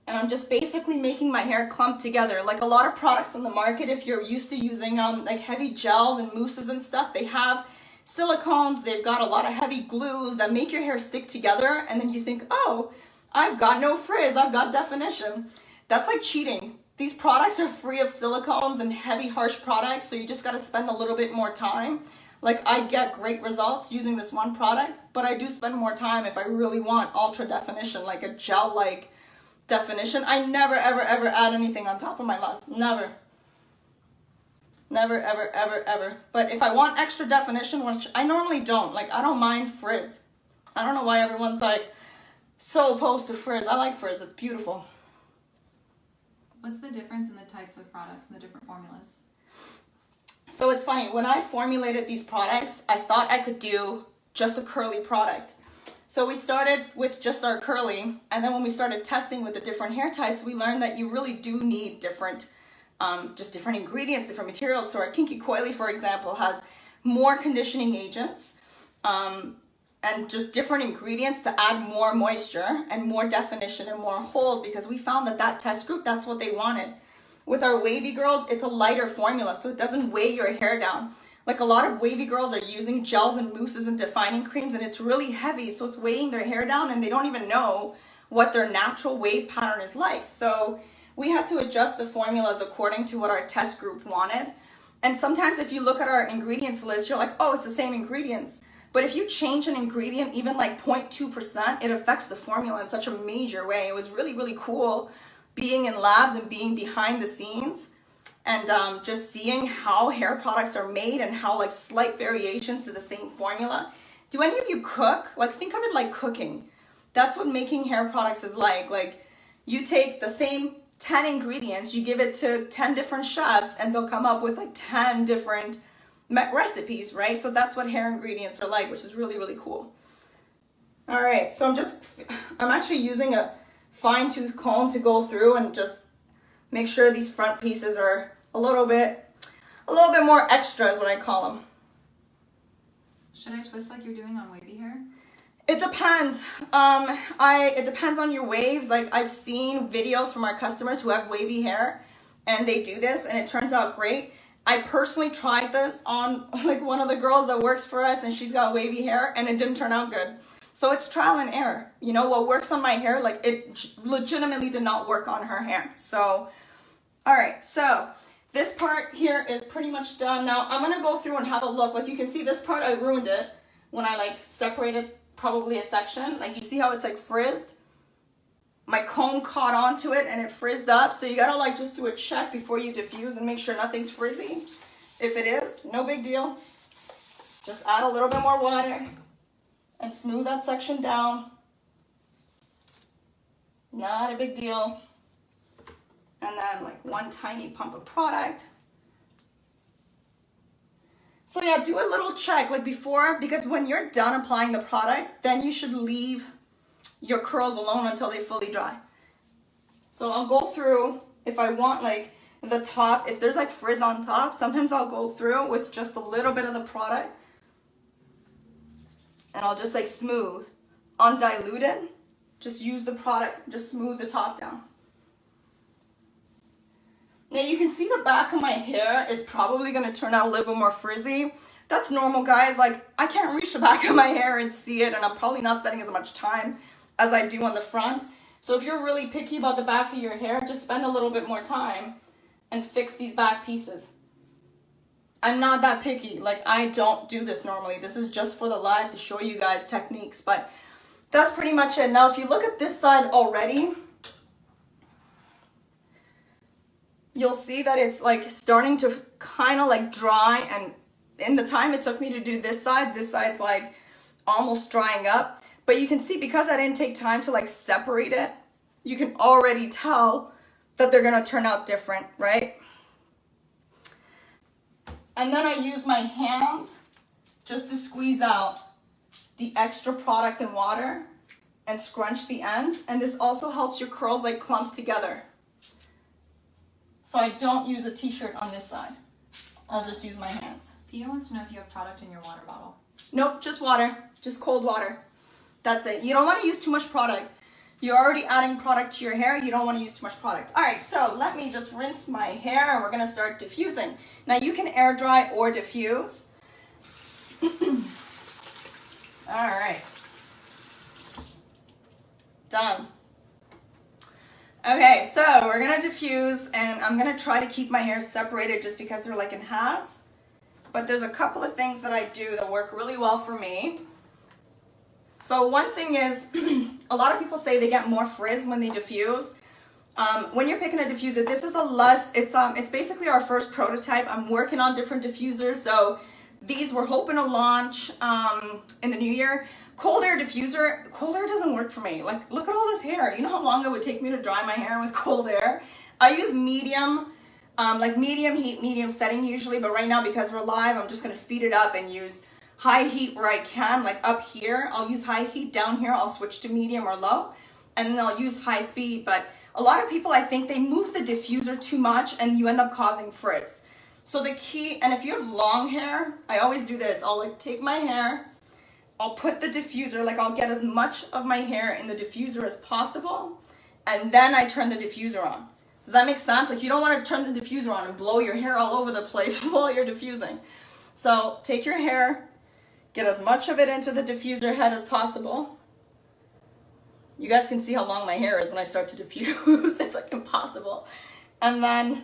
Speaker 1: and I'm just basically making my hair clump together. Like a lot of products on the market, if you're used to using like heavy gels and mousses and stuff, they have silicones, they've got a lot of heavy glues that make your hair stick together, and then you think, oh, I've got no frizz, I've got definition. That's like cheating. These products are free of silicones and heavy, harsh products, so you just gotta spend a little bit more time. Like I get great results using this one product, but I do spend more time if I really want ultra definition, like a gel-like definition. I never, ever, ever add anything on top of my lust. Never. Never, ever, ever, ever. But if I want extra definition, which I normally don't, like I don't mind frizz. I don't know why everyone's like so opposed to frizz. I like frizz, it's beautiful.
Speaker 2: What's the difference in the types of products and the different formulas?
Speaker 1: So it's funny, when I formulated these products, I thought I could do just a curly product. So we started with just our curly, and then when we started testing with the different hair types, we learned that you really do need different, just different ingredients, different materials. So our kinky coily, for example, has more conditioning agents, and just different ingredients to add more moisture and more definition and more hold, because we found that that test group, that's what they wanted. With our wavy girls, it's a lighter formula, so it doesn't weigh your hair down. Like a lot of wavy girls are using gels and mousses and defining creams, and it's really heavy, so it's weighing their hair down, and they don't even know what their natural wave pattern is like. So we had to adjust the formulas according to what our test group wanted. And sometimes if you look at our ingredients list, you're like, oh, it's the same ingredients. But if you change an ingredient, even like 0.2%, it affects the formula in such a major way. It was really, really cool being in labs and being behind the scenes and just seeing how hair products are made and how like slight variations to the same formula. Do any of you cook? Like think of it like cooking. That's what making hair products is like. Like you take the same 10 ingredients, you give it to 10 different chefs, and they'll come up with like 10 different recipes, right? So that's what hair ingredients are like, which is really, really cool. All right, so I'm actually using a fine tooth comb to go through and just make sure these front pieces are a little bit more extra is what I call them.
Speaker 2: Should I twist like you're doing on wavy hair?
Speaker 1: It depends. It depends on your waves. Like I've seen videos from our customers who have wavy hair and they do this and it turns out great. I personally tried this on like one of the girls that works for us, and she's got wavy hair and it didn't turn out good. So it's trial and error. You know, what works on my hair, like it legitimately did not work on her hair. So, all right, so this part here is pretty much done. Now I'm gonna go through and have a look. Like you can see this part, I ruined it when I like separated probably a section. Like you see how it's like frizzed? My comb caught onto it and it frizzed up. So you gotta like just do a check before you diffuse and make sure nothing's frizzy. If it is, no big deal. Just add a little bit more water and smooth that section down. Not a big deal. And then like one tiny pump of product. So yeah, do a little check like before, because when you're done applying the product, then you should leave your curls alone until they fully dry. So I'll go through, if I want like the top, if there's like frizz on top, sometimes I'll go through with just a little bit of the product and I'll just like smooth, undiluted, just use the product, just smooth the top down. Now you can see the back of my hair is probably gonna turn out a little bit more frizzy. That's normal, guys. Like I can't reach the back of my hair and see it, and I'm probably not spending as much time as I do on the front. So if you're really picky about the back of your hair, just spend a little bit more time and fix these back pieces. I'm not that picky. Like I don't do this normally. This is just for the live to show you guys techniques, but that's pretty much it. Now if you look at this side already, you'll see that it's like starting to kind of like dry, and in the time it took me to do this side's like almost drying up. But you can see, because I didn't take time to like separate it, you can already tell that they're gonna turn out different, right? And then I use my hands just to squeeze out the extra product and water and scrunch the ends. And this also helps your curls like clump together. so I don't use a t-shirt on this side. I'll just use my hands.
Speaker 2: Pia wants to know if you have product in your water bottle.
Speaker 1: Nope, just water, just cold water. That's it. You don't want to use too much product. You're already adding product to your hair. You don't want to use too much product. All right, so let me just rinse my hair and we're going to start diffusing. Now you can air dry or diffuse. All right. Done. Okay, so we're going to diffuse and I'm going to try to keep my hair separated just because they're like in halves. But there's a couple of things that I do that work really well for me. So one thing is, a lot of people say they get more frizz when they diffuse. When you're picking a diffuser, this is a Luss. It's basically our first prototype. I'm working on different diffusers, so these we're hoping to launch in the new year. Cold air diffuser, cold air doesn't work for me. Like, look at all this hair. You know how long it would take me to dry my hair with cold air? I use medium, like medium heat, medium setting usually, but right now because we're live, I'm just gonna speed it up and use high heat where I can, like up here. I'll use high heat. Down here, I'll switch to medium or low, and then I'll use high speed. But a lot of people, I think they move the diffuser too much and you end up causing frizz. So the key, and if you have long hair, I always do this. I'll like take my hair, I'll put the diffuser, like I'll get as much of my hair in the diffuser as possible, and then I turn the diffuser on. Does that make sense? Like you don't want to turn the diffuser on and blow your hair all over the place while you're diffusing. So take your hair, get as much of it into the diffuser head as possible. You guys can see how long my hair is when I start to diffuse. It's like impossible. And then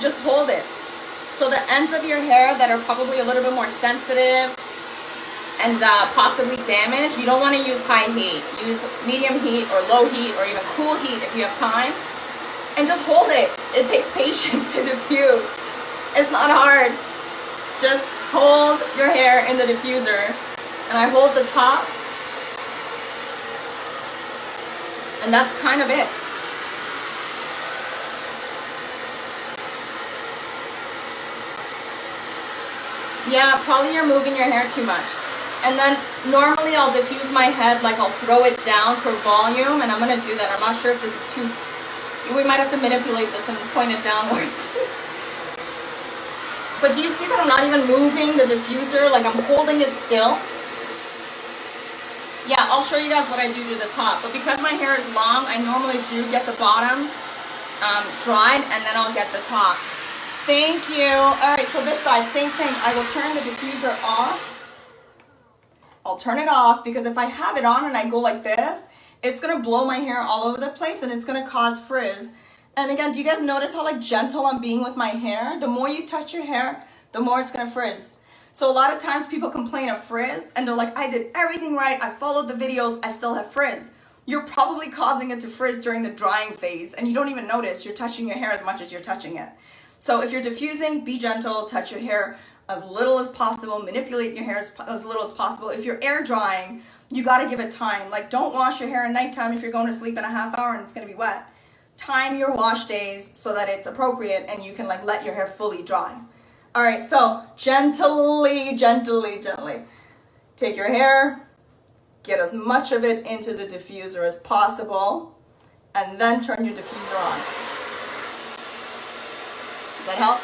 Speaker 1: just hold it. So the ends of your hair that are probably a little bit more sensitive and possibly damaged, you don't want to use high heat. Use medium heat or low heat or even cool heat if you have time. And just hold it. It takes patience to diffuse. It's not hard. Just hold your hair in the diffuser. And I hold the top. And that's kind of it. Yeah, probably you're moving your hair too much. And then normally I'll diffuse my head, like I'll throw it down for volume, and I'm gonna do that. I'm not sure if this is too, we might have to manipulate this and point it downwards. But do you see that I'm not even moving the diffuser? Like I'm holding it still. Yeah, I'll show you guys what I do to the top. But because my hair is long, I normally do get the bottom dried, and then I'll get the top. Thank you. All right, so this side, same thing. I will turn the diffuser off. I'll turn it off because if I have it on and I go like this, it's gonna blow my hair all over the place and it's gonna cause frizz. And again, do you guys notice how like gentle I'm being with my hair? The more you touch your hair, the more it's gonna frizz. So a lot of times people complain of frizz and they're like, I did everything right, I followed the videos, I still have frizz. You're probably causing it to frizz during the drying phase and you don't even notice you're touching your hair as much as you're touching it. So if you're diffusing, be gentle, touch your hair as little as possible, manipulate your hair as little as possible. If you're air drying, you gotta give it time. Like don't wash your hair at nighttime if you're going to sleep in a half hour and it's gonna be wet. Time your wash days so that it's appropriate and you can like let your hair fully dry. All right, so gently, gently, gently. Take your hair, get as much of it into the diffuser as possible, and then turn your diffuser on. Does that help?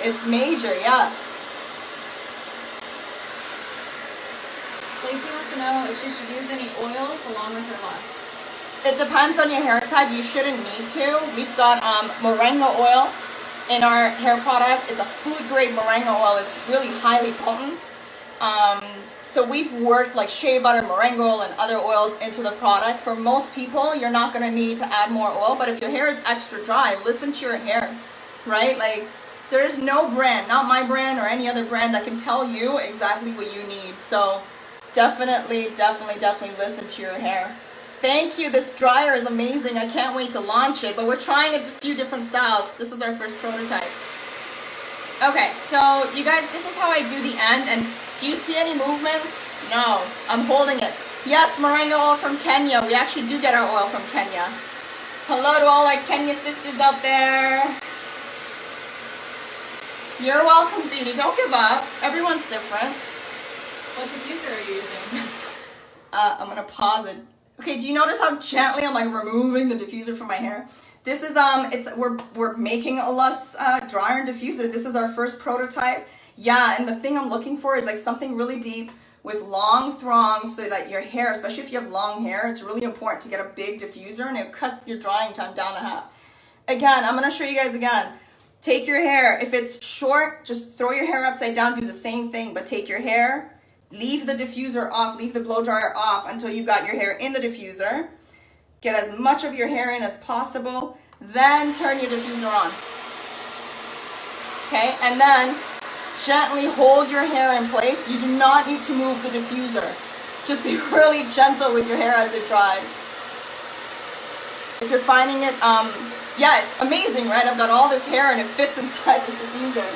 Speaker 1: It's major, yeah.
Speaker 2: Lacey wants to know if she should use any oils along with her Luss.
Speaker 1: It depends on your hair type. You shouldn't need to. We've got moringa oil in our hair product. It's a food grade moringa oil. It's really highly potent. So we've worked like shea butter, moringa oil, and other oils into the product. For most people, you're not going to need to add more oil. But if your hair is extra dry, listen to your hair, right? Like there is no brand, not my brand or any other brand, that can tell you exactly what you need. So definitely listen to your hair. Thank you. This dryer is amazing. I can't wait to launch it, but we're trying a few different styles. This is our first prototype. Okay, so you guys, this is how I do the end. And do you see any movement? No, I'm holding it. Yes, moringa oil from Kenya. We actually do get our oil from Kenya. Hello to all our Kenya sisters out there. You're welcome, Beauty. Don't give up. Everyone's different.
Speaker 2: What diffuser are you using?
Speaker 1: I'm gonna pause it Okay, do you notice how gently I'm like removing the diffuser from my hair? This is we're making a less dryer and diffuser. This is our first prototype. Yeah, and the thing I'm looking for is like something really deep with long throngs so that your hair, especially if you have long hair, it's really important to get a big diffuser and it'll cut your drying time down a half. Again, I'm gonna show you guys again. Take your hair, if it's short, just throw your hair upside down, do the same thing, but take your hair, leave the diffuser off, leave the blow dryer off until you've got your hair in the diffuser. Get as much of your hair in as possible, then turn your diffuser on. Okay, and then gently hold your hair in place. You do not need to move the diffuser. Just be really gentle with your hair as it dries. If you're finding it, yeah, it's amazing, right? I've got all this hair and it fits inside this diffuser.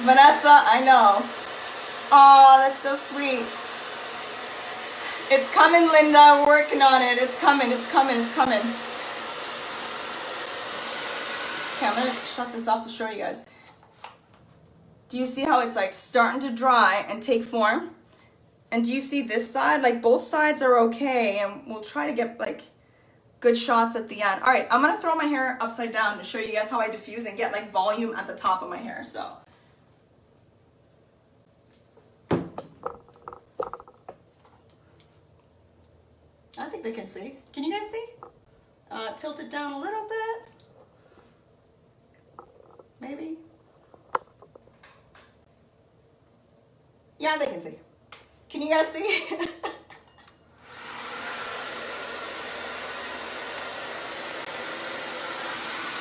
Speaker 1: Vanessa, I know. Oh, that's so sweet. It's coming, Linda. We're working on it. It's coming, it's coming, it's coming. Okay, I'm gonna shut this off to show you guys. Do you see how it's like starting to dry and take form? And do you see this side? Like both sides are okay, and we'll try to get like good shots at the end. All right, I'm gonna throw my hair upside down to show you guys how I diffuse and get like volume at the top of my hair, so. I think they can see. Can you guys see? Tilt it down a little bit. Maybe. Yeah, they can see. Can you guys see? I'm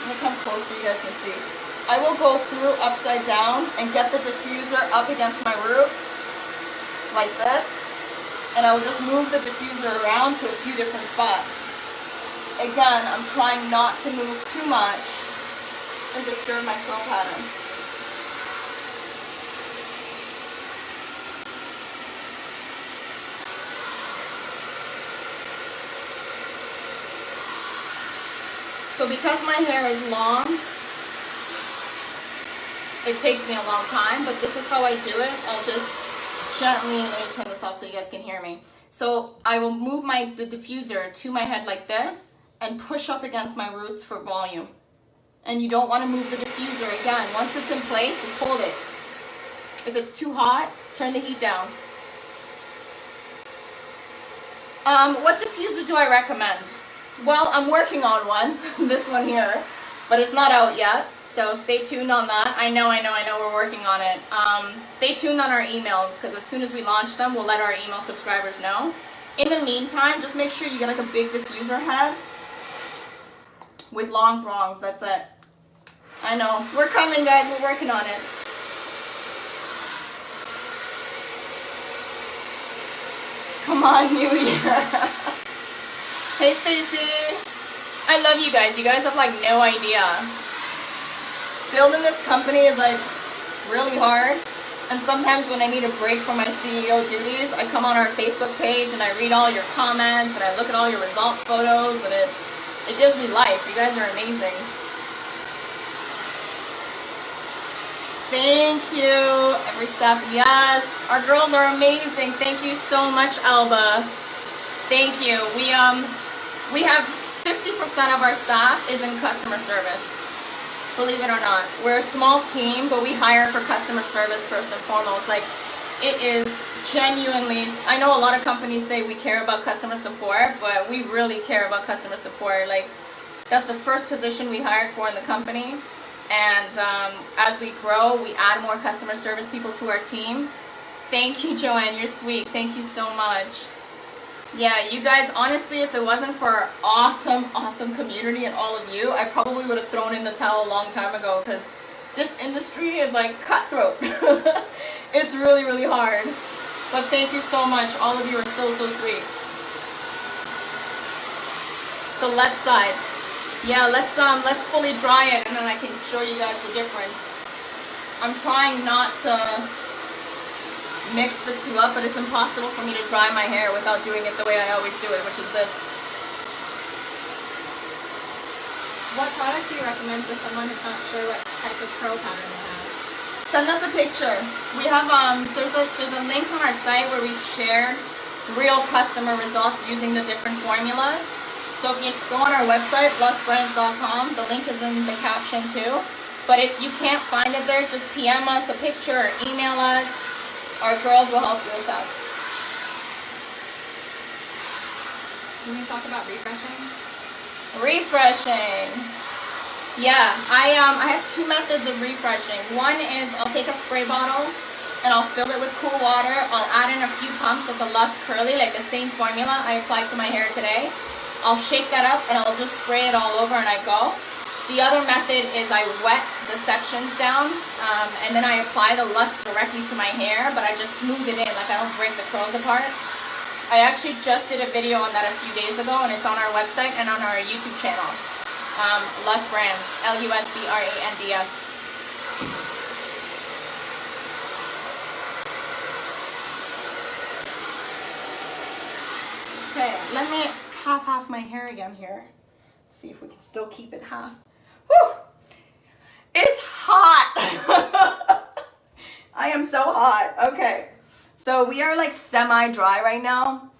Speaker 1: gonna come closer so you guys can see. I will go through upside down and get the diffuser up against my roots, like this. And I will just move the diffuser around to a few different spots. Again, I'm trying not to move too much and disturb my curl pattern. So because my hair is long, it takes me a long time, but this is how I do it. I'll just gently, let me turn this off so you guys can hear me. So I will move the diffuser to my head like this and push up against my roots for volume. And you don't want to move the diffuser again. Once it's in place, just hold it. If it's too hot, turn the heat down. What diffuser do I recommend? Well, I'm working on one, this one here, but it's not out yet. So stay tuned on that. I know, we're working on it. Stay tuned on our emails, because as soon as we launch them, we'll let our email subscribers know. In the meantime, just make sure you get like a big diffuser head with long throngs, that's it. I know, we're coming guys, we're working on it. Come on, New Year. Hey Stacy, I love you guys have like no idea. Building this company is like really hard, and sometimes when I need a break from my CEO duties, I come on our Facebook page and I read all your comments and I look at all your results photos, and it gives me life. You guys are amazing. Thank you, every step. Yes, our girls are amazing. Thank you so much, Alba. Thank you. We have 50% of our staff is in customer service. Believe it or not, we're a small team, but we hire for customer service first and foremost. Like, it is genuinely, I know a lot of companies say we care about customer support, but we really care about customer support. Like, that's the first position we hired for in the company. And as we grow, we add more customer service people to our team. Thank you, Joanne, you're sweet. Thank you so much. Yeah, you guys, honestly, if it wasn't for our awesome community and all of you, I probably would have thrown in the towel a long time ago, because this industry is like cutthroat. It's really, really hard. But thank you so much. All of you are so sweet. The left side. Yeah, let's fully dry it and then I can show you guys the difference. I'm trying not to mix the two up, but it's impossible for me to dry my hair without doing it the way I always do it, which is this.
Speaker 2: What product do you recommend for someone who's not sure what type of curl pattern they have?
Speaker 1: Send us a picture. We have there's a link on our site where we've shared real customer results using the different formulas. So if you go on our website, lustbrands.com, the link is in the caption too. But if you can't find it there, just PM us a picture or email us. Our girls will help you assess.
Speaker 2: Can we talk about refreshing?
Speaker 1: Refreshing. Yeah, I have two methods of refreshing. One is I'll take a spray bottle and I'll fill it with cool water. I'll add in a few pumps of the Lust Curly, like the same formula I applied to my hair today. I'll shake that up and I'll just spray it all over and I go. The other method is I wet the sections down and then I apply the Lust directly to my hair, but I just smooth it in, like I don't break the curls apart. I actually just did a video on that a few days ago and it's on our website and on our YouTube channel. Lust Brands, LUSBRANDS. Okay, let me half my hair again here. See if we can still keep it half. Whew! It's hot! I am so hot. Okay, so we are like semi-dry right now.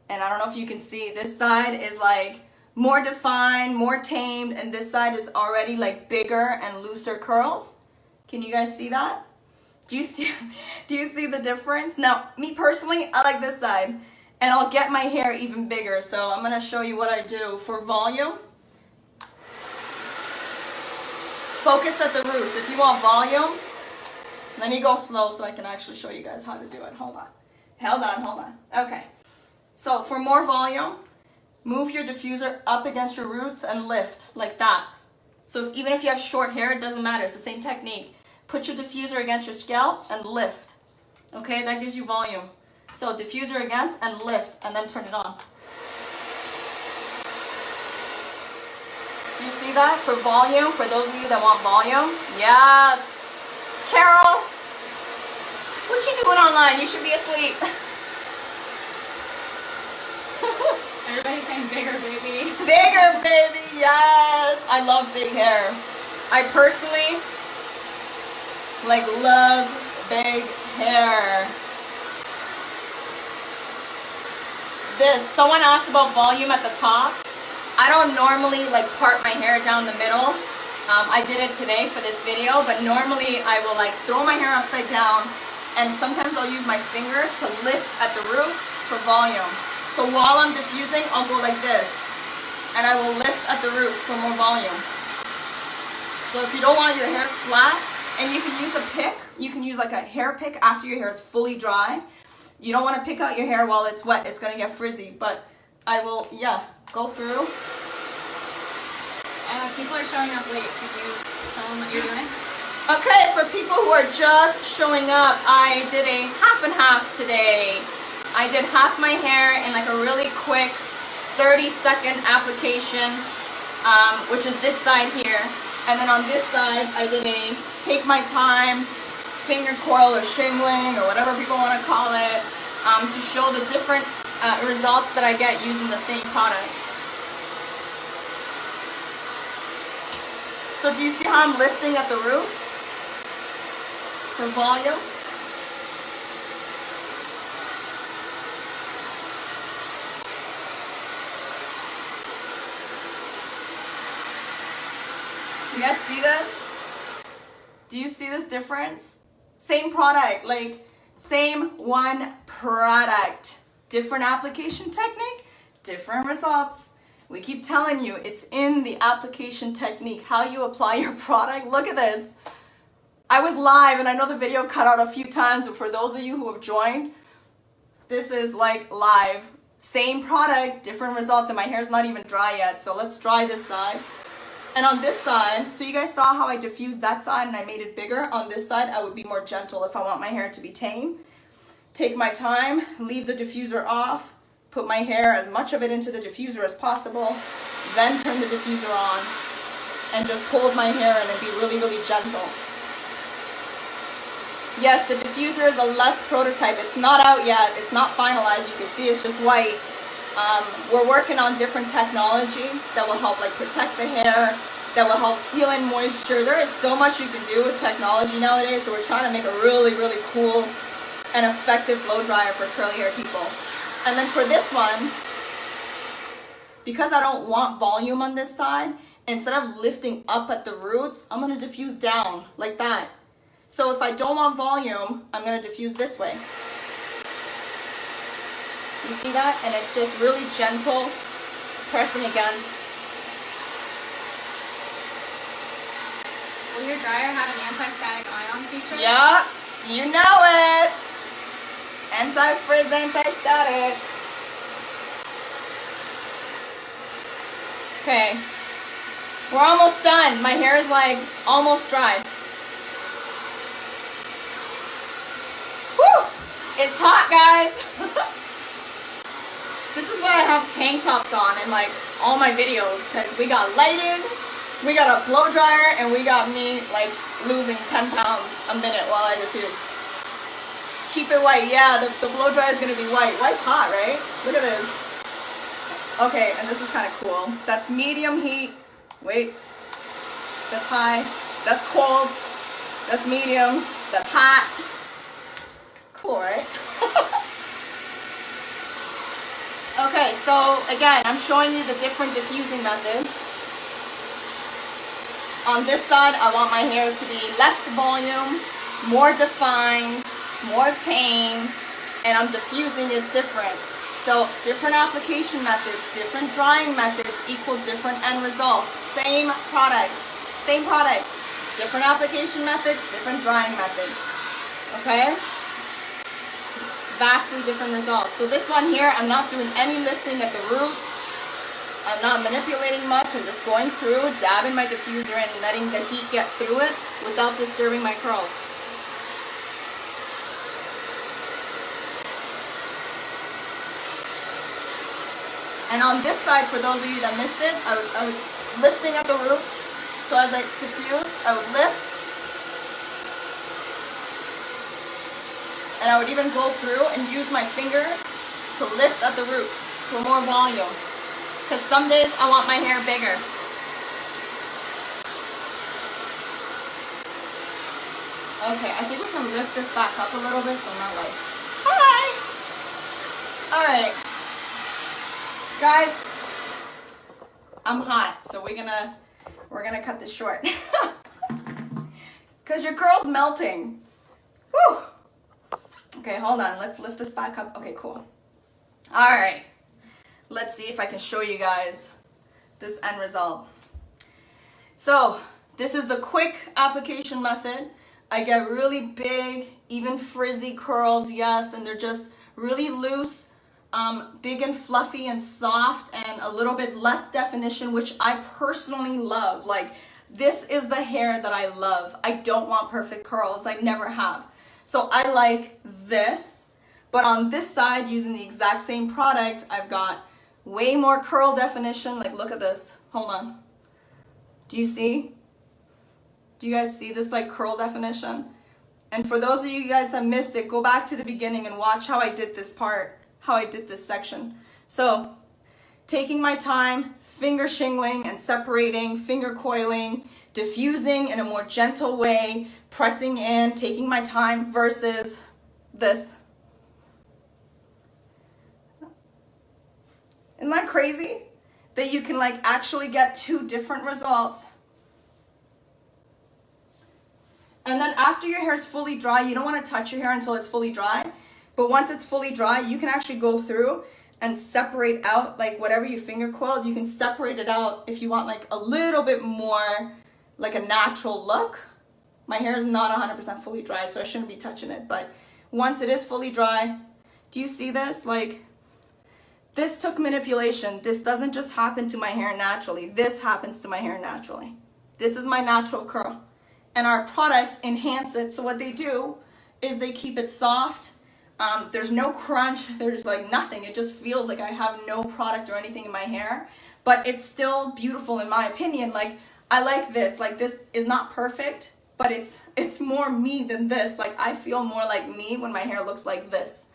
Speaker 1: And I don't know if you can see, this side is like more defined, more tamed, and this side is already like bigger and looser curls. Can you guys see that? Do you see the difference? Now, me personally, I like this side. And I'll get my hair even bigger. So I'm gonna show you what I do for volume. Focus at the roots. If you want volume, let me go slow so I can actually show you guys how to do it. Hold on. Okay. So for more volume, move your diffuser up against your roots and lift like that. So even if you have short hair, it doesn't matter. It's the same technique. Put your diffuser against your scalp and lift. Okay, that gives you volume. So diffuser against and lift and then turn it on. Do you see that? For volume, for those of you that want volume. Yes. Carol, what you doing online? You should be asleep.
Speaker 2: Everybody's saying bigger, baby.
Speaker 1: Bigger, baby, yes. I love big hair. I personally love big hair. Someone asked about volume at the top. I don't normally part my hair down the middle. I did it today for this video, but normally I will throw my hair upside down and sometimes I'll use my fingers to lift at the roots for volume. So while I'm diffusing, I'll go like this and I will lift at the roots for more volume. So if you don't want your hair flat, and you can use a pick, you can use a hair pick after your hair is fully dry. You don't want to pick out your hair while it's wet. It's going to get frizzy. But I will, go through.
Speaker 2: People are showing up late. Could you tell them what you're doing?
Speaker 1: Okay, for people who are just showing up, I did a half and half today. I did half my hair in a really quick 30-second application, which is this side here. And then on this side, I did a take my time finger coil or shingling or whatever people want to call it, to show the different results that I get using the same product. So do you see how I'm lifting at the roots for volume? You guys see this? Do you see this difference? Same product, same one product. Different application technique, different results. We keep telling you it's in the application technique, how you apply your product. Look at this. I was live and I know the video cut out a few times, but for those of you who have joined, this is live. Same product, different results, and my hair's not even dry yet. So let's dry this side. And on this side, so you guys saw how I diffused that side and I made it bigger. On this side, I would be more gentle if I want my hair to be tame. Take my time, leave the diffuser off, put my hair, as much of it into the diffuser as possible, then turn the diffuser on and just hold my hair in and be really, really gentle. Yes, the diffuser is a Lust prototype. It's not out yet. It's not finalized. You can see it's just white. We're working on different technology that will help protect the hair, that will help seal in moisture. There is so much you can do with technology nowadays, so we're trying to make a really, really cool and effective blow dryer for curly hair people. And then for this one, because I don't want volume on this side, instead of lifting up at the roots, I'm gonna diffuse down like that. So if I don't want volume, I'm gonna diffuse this way. You see that? And it's just really gentle, pressing against.
Speaker 2: Will your dryer have an anti-static ion feature?
Speaker 1: Yeah, you know it. Anti-frizz, anti-static. Okay, we're almost done. My hair is like almost dry. Whew, it's hot, guys. This is why I have tank tops on in like all my videos, because we got lighting, we got a blow dryer, and we got me like losing 10 pounds a minute while I diffuse. Keep it white. Yeah, the blow dryer is gonna be white. White's hot, right? Look at this. Okay, and this is kind of cool. That's medium heat. Wait. That's high. That's cold. That's medium. That's hot. Cool, right? Okay, so again, I'm showing you the different diffusing methods. On this side, I want my hair to be less volume, more defined, more tame, and I'm diffusing it different. So different application methods, different drying methods equal different end results. Same product, different application method, different drying method. Okay? Vastly different results. So this one here, I'm not doing any lifting at the roots. I'm not manipulating much. I'm just going through, dabbing my diffuser in and letting the heat get through it without disturbing my curls. And on this side, for those of you that missed it, I was lifting at the roots. So as I diffuse, I would lift. And I would even go through and use my fingers to lift at the roots for more volume. Because some days I want my hair bigger. Okay, I think we can lift this back up a little bit so I'm not like, hi! Alright. Guys, I'm hot, so we're gonna cut this short. Cause your curl's melting. Whew. Okay, hold on. Let's lift this back up. Okay, cool. All right. Let's see if I can show you guys this end result. So this is the quick application method. I get really big, even frizzy curls, yes, and they're just really loose, big and fluffy and soft, and a little bit less definition, which I personally love. Like, this is the hair that I love. I don't want perfect curls. I never have. So I like this, but on this side, using the exact same product, I've got way more curl definition. Like, look at this. Hold on. Do you see? Do you guys see this like curl definition? And for those of you guys that missed it, go back to the beginning and watch how I did this part, how I did this section. So taking my time, finger shingling and separating, finger coiling, diffusing in a more gentle way, pressing in, taking my time versus this. Isn't that crazy? That you can like actually get two different results. And then after your hair is fully dry, you don't want to touch your hair until it's fully dry. But once it's fully dry, you can actually go through and separate out like whatever you finger coiled. You can separate it out if you want like a little bit more like a natural look. My hair is not 100% fully dry, so I shouldn't be touching it. But once it is fully dry, do you see this? Like, this took manipulation. This doesn't just happen to my hair naturally. This happens to my hair naturally. This is my natural curl. And our products enhance it. So what they do is they keep it soft. There's no crunch. There's like nothing. It just feels like I have no product or anything in my hair. But it's still beautiful in my opinion. Like, I like this. Like, this is not perfect, but it's more me than this. Like, I feel more like me when my hair looks like this.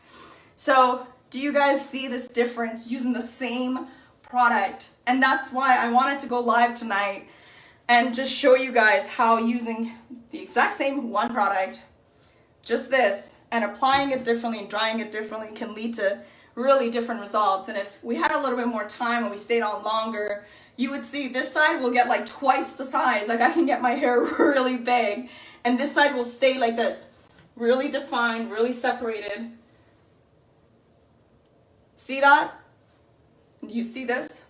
Speaker 1: So do you guys see this difference using the same product? And that's why I wanted to go live tonight. and just show you guys how using the exact same one product, just this, and applying it differently and drying it differently can lead to really different results. And if we had a little bit more time and we stayed on longer, you would see this side will get like twice the size. Like I can get my hair really big, and this side will stay like this, really defined, really separated. See that? Do you see this?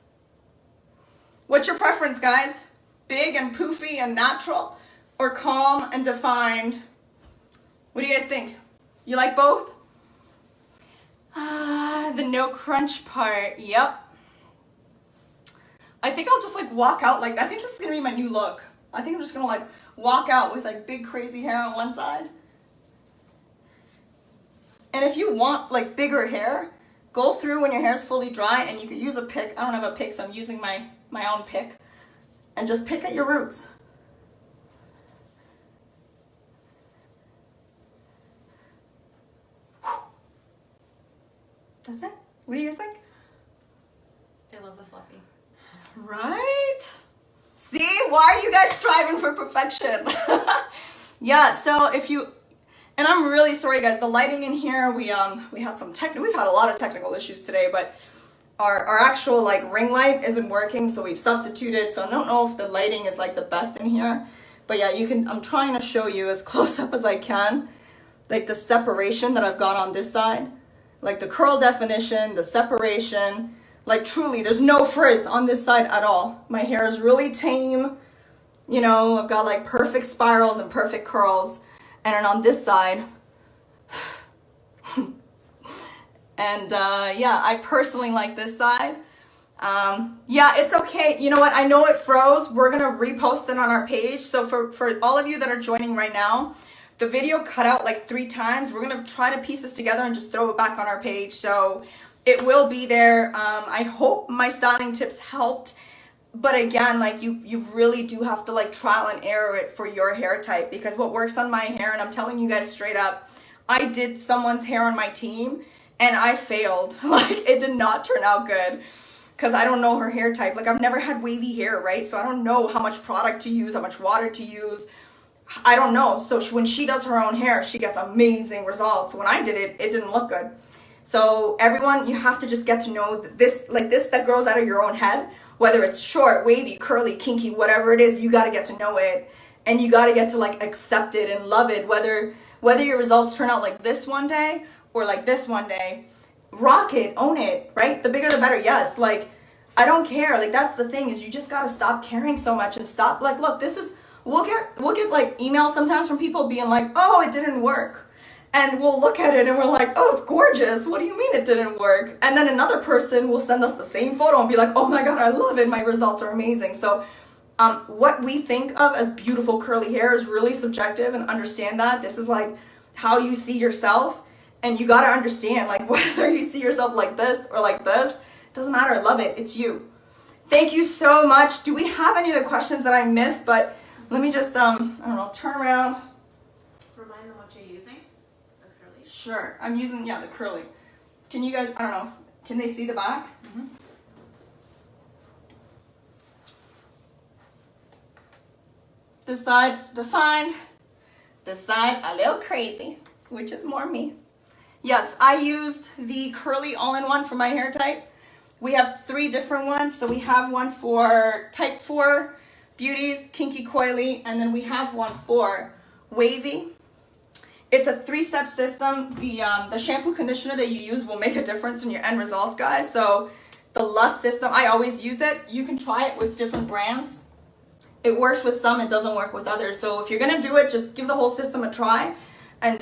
Speaker 1: What's your preference, guys? Big and poofy and natural, or calm and defined? What do you guys think? You like both? The no crunch part. Yep. I think I'll just like walk out like, I think this is gonna be my new look. I think I'm just gonna like walk out with like big crazy hair on one side. And if you want like bigger hair, go through when your hair is fully dry, and you could use a pick. I don't have a pick, so I'm using my own pick. And just pick at your roots. That's it. What do you guys think?
Speaker 2: I love the fluffy.
Speaker 1: Right? See? Why are you guys striving for perfection? Yeah, so if you, and I'm really sorry guys, the lighting in here, we've had a lot of technical issues today, but our actual like ring light isn't working, so we've substituted, so I don't know if the lighting is like the best in here. But yeah, I'm trying to show you as close up as I can, like the separation that I've got on this side. Like the curl definition, the separation, like truly there's no frizz on this side at all. My hair is really tame, you know, I've got like perfect spirals and perfect curls. And then on this side, and yeah, I personally like this side. Yeah, it's okay. You know what? I know it froze. We're going to repost it on our page. So for all of you that are joining right now, the video cut out like 3 times. We're going to try to piece this together and just throw it back on our page. So it will be there. I hope my styling tips helped. But again, like you really do have to like trial and error it for your hair type, because what works on my hair, and I'm telling you guys straight up, I did someone's hair on my team and I failed. Like it did not turn out good because I don't know her hair type. Like I've never had wavy hair, right? So I don't know how much product to use, how much water to use. I don't know. So when she does her own hair, she gets amazing results. When I did it, it didn't look good. So everyone, you have to just get to know this, like this that grows out of your own head, whether it's short, wavy, curly, kinky, whatever it is, you got to get to know it, and you got to get to like accept it and love it. Whether your results turn out like this one day or like this one day, rock it, own it, right? The bigger the better. Yes. Like I don't care. Like that's the thing, is you just got to stop caring so much and stop. Like, look, this is, we'll get like emails sometimes from people being like, oh, it didn't work. And we'll look at it and we're like, oh, it's gorgeous. What do you mean it didn't work? And then another person will send us the same photo and be like, oh my God, I love it. My results are amazing. So what we think of as beautiful curly hair is really subjective, and understand that. This is like how you see yourself. And you got to understand, like, whether you see yourself like this or like this, doesn't matter. I love it. It's you. Thank you so much. Do we have any other questions that I missed? But let me just, I don't know, turn around.
Speaker 3: Remind them what you're using. The curly.
Speaker 1: Sure. I'm using, the curly. Can you guys, I don't know, can they see the back?
Speaker 2: Mm-hmm.
Speaker 1: This side defined. This side a little crazy, which is more me. Yes, I used the curly all-in-one for my hair type. We have 3 different ones. So we have one for type 4 beauties, kinky, coily, and then we have one for wavy. It's a 3-step system. The shampoo conditioner that you use will make a difference in your end results, guys. So the Lust system, I always use it. You can try it with different brands. It works with some, it doesn't work with others. So if you're gonna do it, just give the whole system a try. And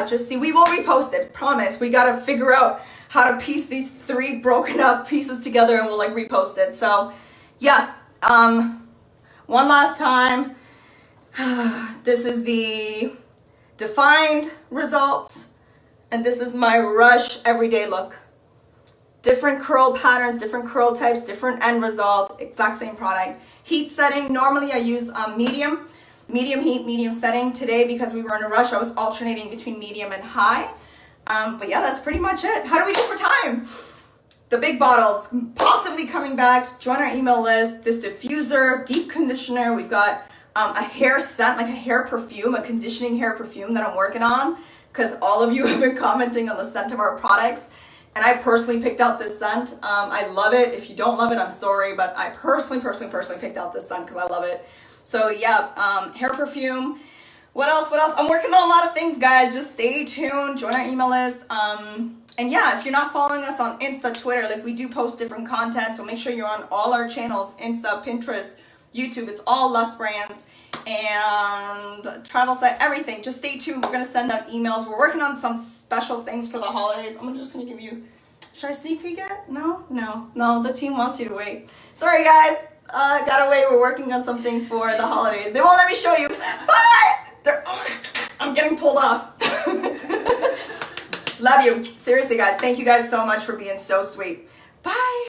Speaker 1: just see, we will repost it, promise. We gotta figure out how to piece these 3 broken up pieces together, and we'll like repost it. So yeah, one last time. This is the defined results, and this is my Rush everyday look. Different curl patterns, different curl types, different end result, exact same product. Heat setting, normally I use medium heat, medium setting. Today, because we were in a rush, I was alternating between medium and high. But yeah, that's pretty much it. How do we do for time? the big bottles possibly coming back. Join our email list. This diffuser, deep conditioner. We've got a hair scent, like a hair perfume, a conditioning hair perfume that I'm working on because all of you have been commenting on the scent of our products. And I personally picked out this scent. I love it. If you don't love it, I'm sorry, but I personally picked out this scent because I love it. So yeah, hair perfume. What else? I'm working on a lot of things, guys. Just stay tuned. Join our email list. And yeah, if you're not following us on Insta, Twitter, like we do post different content, so make sure you're on all our channels, Insta, Pinterest, YouTube. It's all Lust Brands and travel site, everything. Just stay tuned. We're gonna send out emails. We're working on some special things for the holidays. I'm just gonna give you. Should I sneak peek it? No. The team wants you to wait. Sorry, guys. Gotta wait. We're working on something for the holidays. They won't let me show you. Bye. I'm getting pulled off. Love you. Seriously, guys. Thank you guys so much for being so sweet. Bye.